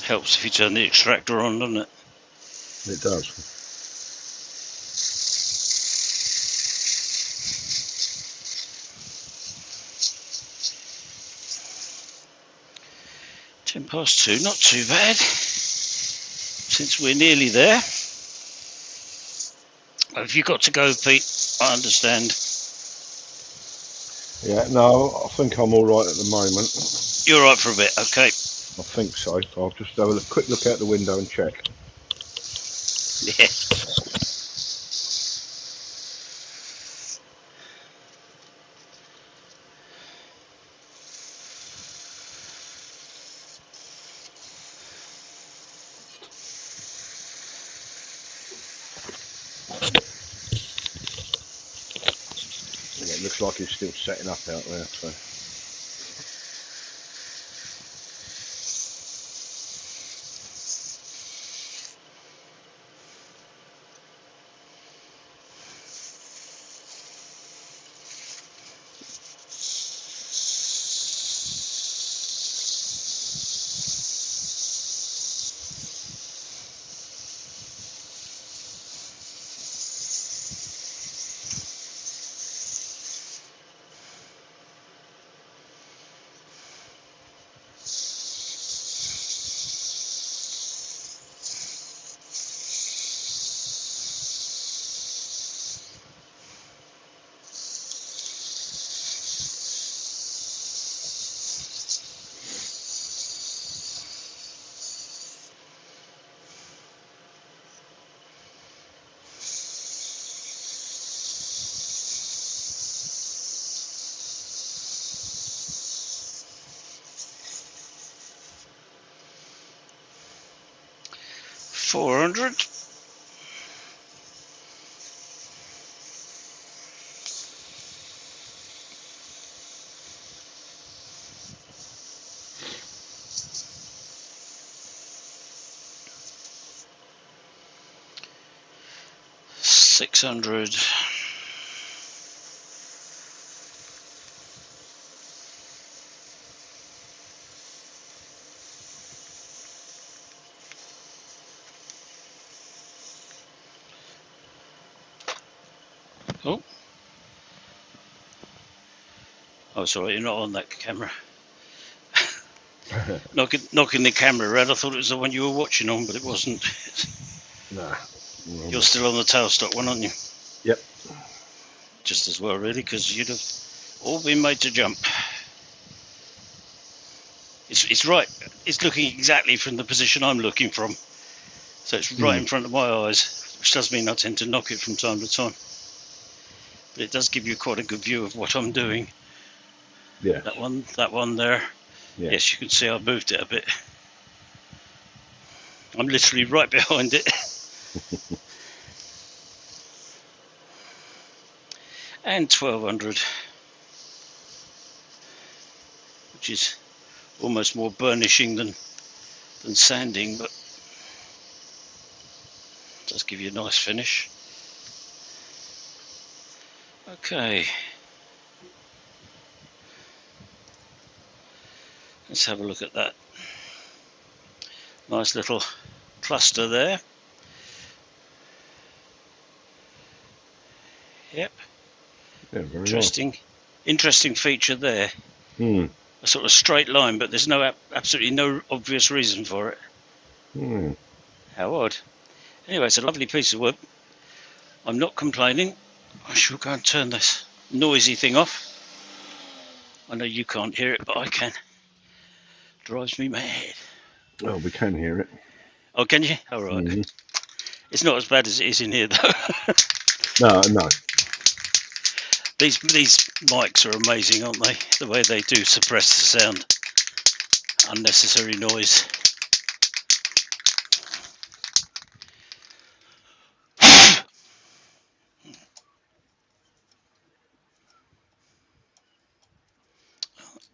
Helps if you turn the extractor on, doesn't it? It does. £2, not too bad. Since we're nearly there. Have you got to go, Pete? I understand. Yeah, no, I think I'm all right at the moment. You're all right for a bit, okay. I think so. I'll just have a quick look out the window and check. Yeah. Yeah, it looks like it's still setting up out there. So. $400. $600. Oh, sorry, you're not on that camera. knocking the camera around. I thought it was the one you were watching on, but it wasn't. Nah. You're still on the tailstock one, aren't you? Yep. Just as well, really, because you'd have all been made to jump. It's right. It's looking exactly from the position I'm looking from. So it's right in front of my eyes, which does mean I tend to knock it from time to time. But it does give you quite a good view of what I'm doing. Yeah. That one there. Yeah. Yes, you can see I moved it a bit. I'm literally right behind it. And 1200, which is almost more burnishing than sanding, but does give you a nice finish. Okay, let's have a look at that. Nice little cluster there. Yep. Yeah, very interesting. Nice. Interesting feature there. A sort of straight line, but there's absolutely no obvious reason for it. How odd. Anyway, it's a lovely piece of work. I'm not complaining. I shall go and turn this noisy thing off. I know you can't hear it, but I can. Drives me mad. Oh, we can hear it. Oh, can you? All right. It's not as bad as it is in here, though. No. These mics are amazing, aren't they? The way they do suppress the sound. Unnecessary noise.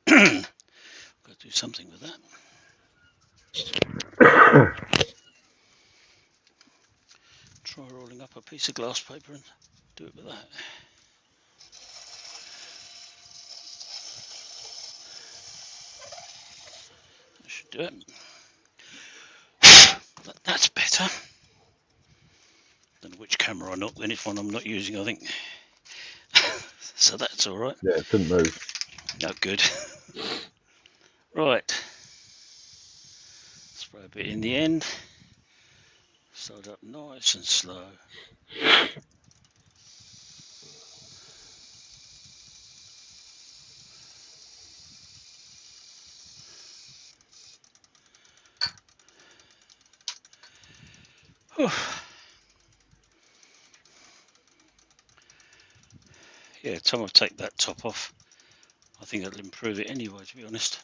Got to do something with that. Try rolling up a piece of glass paper and do it with that. That should do it. better. Don't know which camera I knocked, then it's one I'm not using, I think. So that's all right. Yeah, it didn't move. No good. Right. Spray a bit in the end. Start up nice and slow. Yeah, time I'll take that top off. I think it'll improve it anyway, to be honest.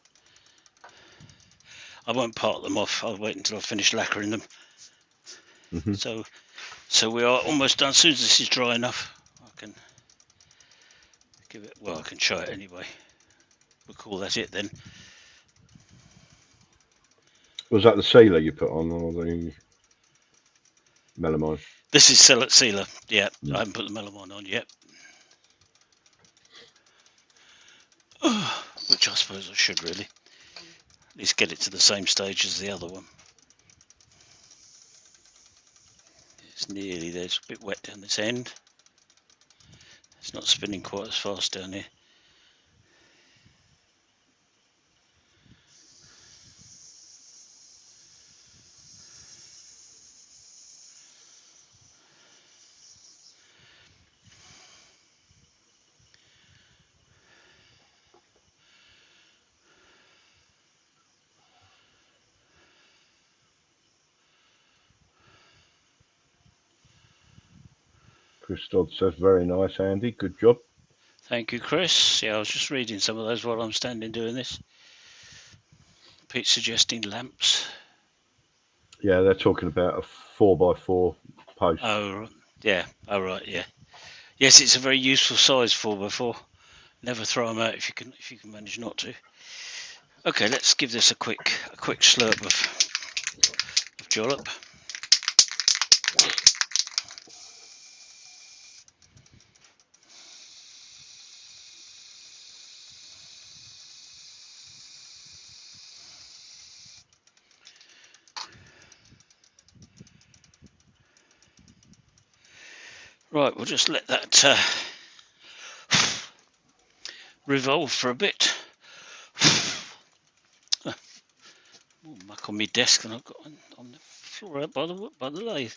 I won't part them off. I'll wait until I finish lacquering them. Mm-hmm. So we are almost done. As soon as this is dry enough, I can give it. Well, I can show it anyway. We'll call that it then. Was that the sealer you put on, or the melamine? This is sealer. Yeah, I haven't put the melamine on yet. Which I suppose I should really. At least get it to the same stage as the other one. It's nearly there. It's a bit wet down this end. It's not spinning quite as fast down here. Chris Dodd says, very nice, Andy. Good job. Thank you, Chris. Yeah, I was just reading some of those while I'm standing doing this. Pete's suggesting lamps. Yeah, they're talking about a 4x4 post. Oh, yeah. Oh, right, yeah. Yes, it's a very useful size 4x4. Never throw them out if you can manage not to. Okay, let's give this a quick slurp of jollop. Right, we'll just let that revolve for a bit. Muck on my desk, and I've got on the floor out by the lathe.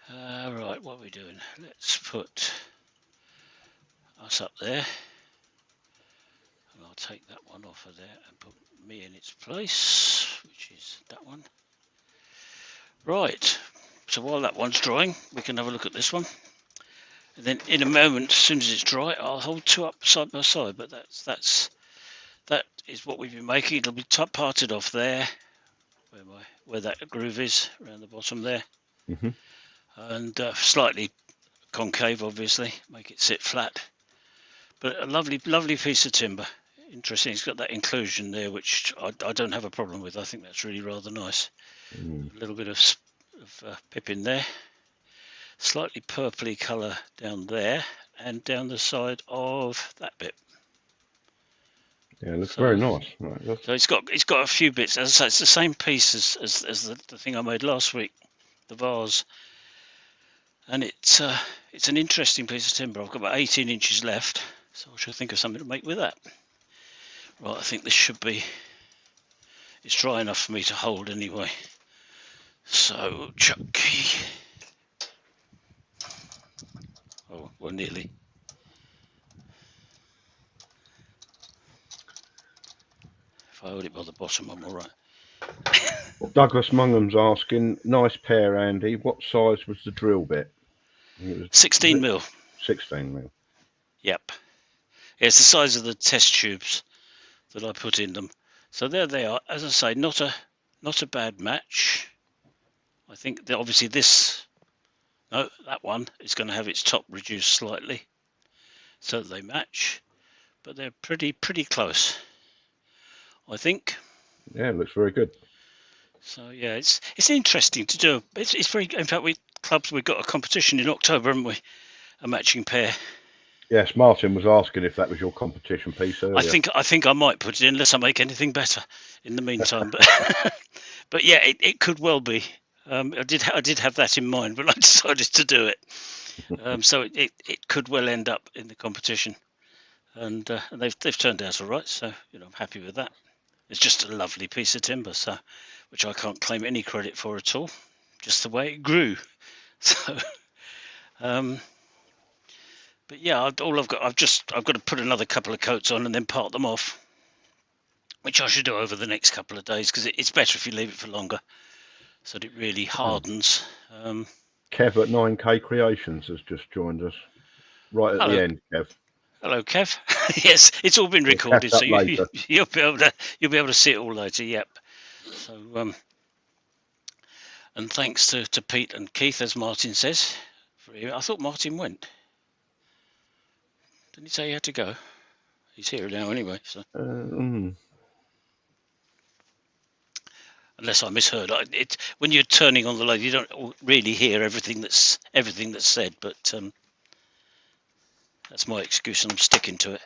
Right, what are we doing? Let's put us up there, and I'll take that one off of there and put me in its place, which is that one. Right, so while that one's drying, we can have a look at this one. And then in a moment, as soon as it's dry, I'll hold two up side by side. But that is what we've been making. It'll be parted off there, where that groove is around the bottom there, and slightly concave, obviously, make it sit flat. But a lovely piece of timber. Interesting. It's got that inclusion there, which I don't have a problem with. I think that's really rather nice. A little bit of pip in there. Slightly purpley colour down there and down the side of that bit. Yeah, it looks very nice. Right, so it's got a few bits. As I say, it's the same piece as the thing I made last week, the vase. And it's an interesting piece of timber. I've got about 18 inches left, so I should think of something to make with that. Right, I think this should be. It's dry enough for me to hold anyway. So chucky. Oh, well, nearly. If I hold it by the bottom, I'm all right. Douglas Mungham's asking, nice pair, Andy. What size was the drill bit? It was 16 mil. 16 mil. Yep. Yeah, it's the size of the test tubes that I put in them. So there they are. As I say, not a bad match. I think that obviously that one is going to have its top reduced slightly, so that they match. But they're pretty close, I think. Yeah, it looks very good. So yeah, it's interesting to do. It's very. In fact, we've got a competition in October, haven't we? A matching pair. Yes, Martin was asking if that was your competition piece earlier. I think I might put it in unless I make anything better in the meantime. But but yeah, it could well be. I did have that in mind when I decided to do it. So it could well end up in the competition, and they've turned out all right. So I'm happy with that. It's just a lovely piece of timber, so which I can't claim any credit for at all. Just the way it grew. So. But yeah, I've got to put another couple of coats on and then part them off, which I should do over the next couple of days because it's better if you leave it for longer, so that it really hardens. Kev at 9K Creations has just joined us right at the end. Kev. Hello, Kev. Yes, it's all been recorded, so you'll be able to see it all later. Yep. So and thanks to Pete and Keith, as Martin says. I thought Martin went. Didn't he say he had to go? He's here now anyway. So. Unless I misheard, when you're turning on the light, you don't really hear everything that's said. But that's my excuse, and I'm sticking to it.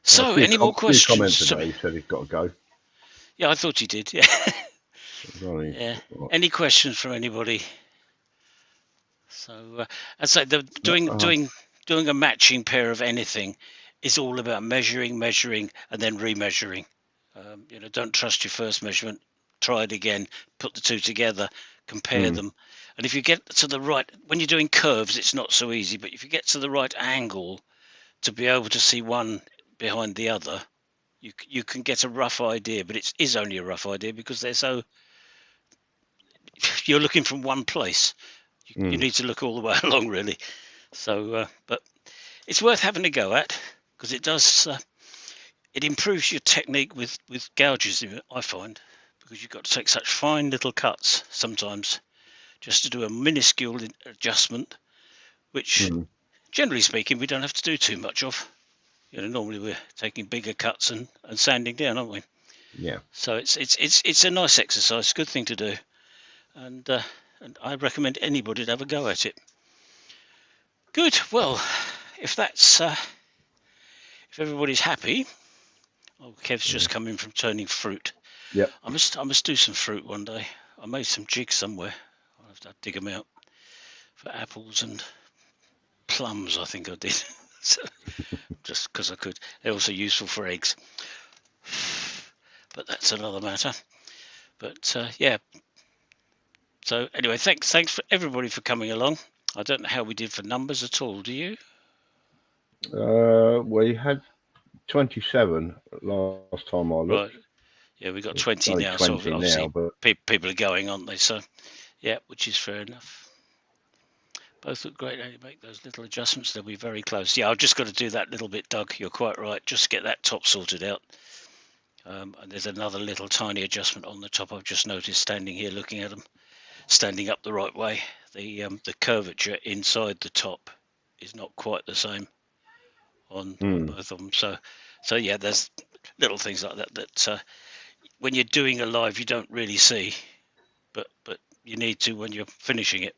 So, any more questions? He said he's got to go. Yeah, I thought he did. Yeah. Yeah. Any questions from anybody? So, I'd say doing a matching pair of anything is all about measuring, and then remeasuring. Don't trust your first measurement. Try it again. Put the two together. Compare them. And if you get to the right, when you're doing curves, it's not so easy. But if you get to the right angle to be able to see one behind the other, you can get a rough idea. But it is only a rough idea because you're looking from one place. You need to look all the way along, really. So, but it's worth having a go at because it does. It improves your technique with gouges, I find, because you've got to take such fine little cuts sometimes just to do a minuscule adjustment, which, generally speaking, we don't have to do too much of. Normally we're taking bigger cuts and sanding down, aren't we? Yeah. So it's a nice exercise, good thing to do, and I recommend anybody to have a go at it. Good. Well, if everybody's happy. Oh, Kev's just come in from turning fruit. Yeah. I must do some fruit one day. I made some jigs somewhere. I'll have to dig them out for apples and plums. I think I did. So, just because I could. They're also useful for eggs. But that's another matter. But yeah. So anyway, thanks for everybody for coming along. I don't know how we did for numbers at all. Do you? We had 27 last time I looked. Right. Yeah, we got 20 now. 20 so obviously but people are going, aren't they? So yeah, which is fair enough. Both look great. How you make those little adjustments, they'll be very close. Yeah, I've just got to do that little bit, Doug. You're quite right. Just get that top sorted out. And there's another little tiny adjustment on the top. I've just noticed standing here looking at them, standing up the right way. The curvature inside the top is not quite the same on both of them. So yeah, there's little things like that when you're doing a live you don't really see, but you need to when you're finishing it.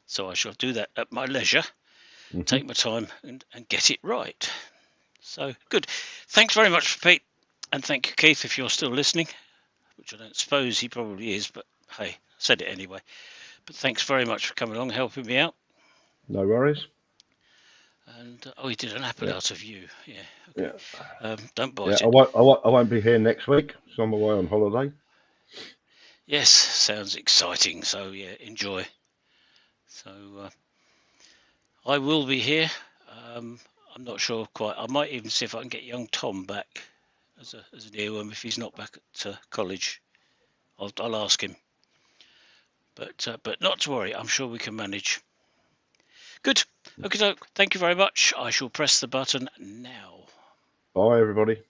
So I shall do that at my leisure, take my time and get it right. So good. Thanks very much, Pete, and thank you, Keith, if you're still listening, which I don't suppose he probably is, but hey, I said it anyway. But thanks very much for coming along, helping me out. No worries. And he did an apple out of you. Yeah. Okay. Yeah. Don't bite it. I won't be here next week, so I'm away on holiday. Yes, sounds exciting. So yeah, enjoy. So I will be here. I'm not sure quite. I might even see if I can get young Tom back as an earworm if he's not back at college. I'll ask him. But not to worry. I'm sure we can manage. Good. Okay, so thank you very much. I shall press the button now. Bye, everybody.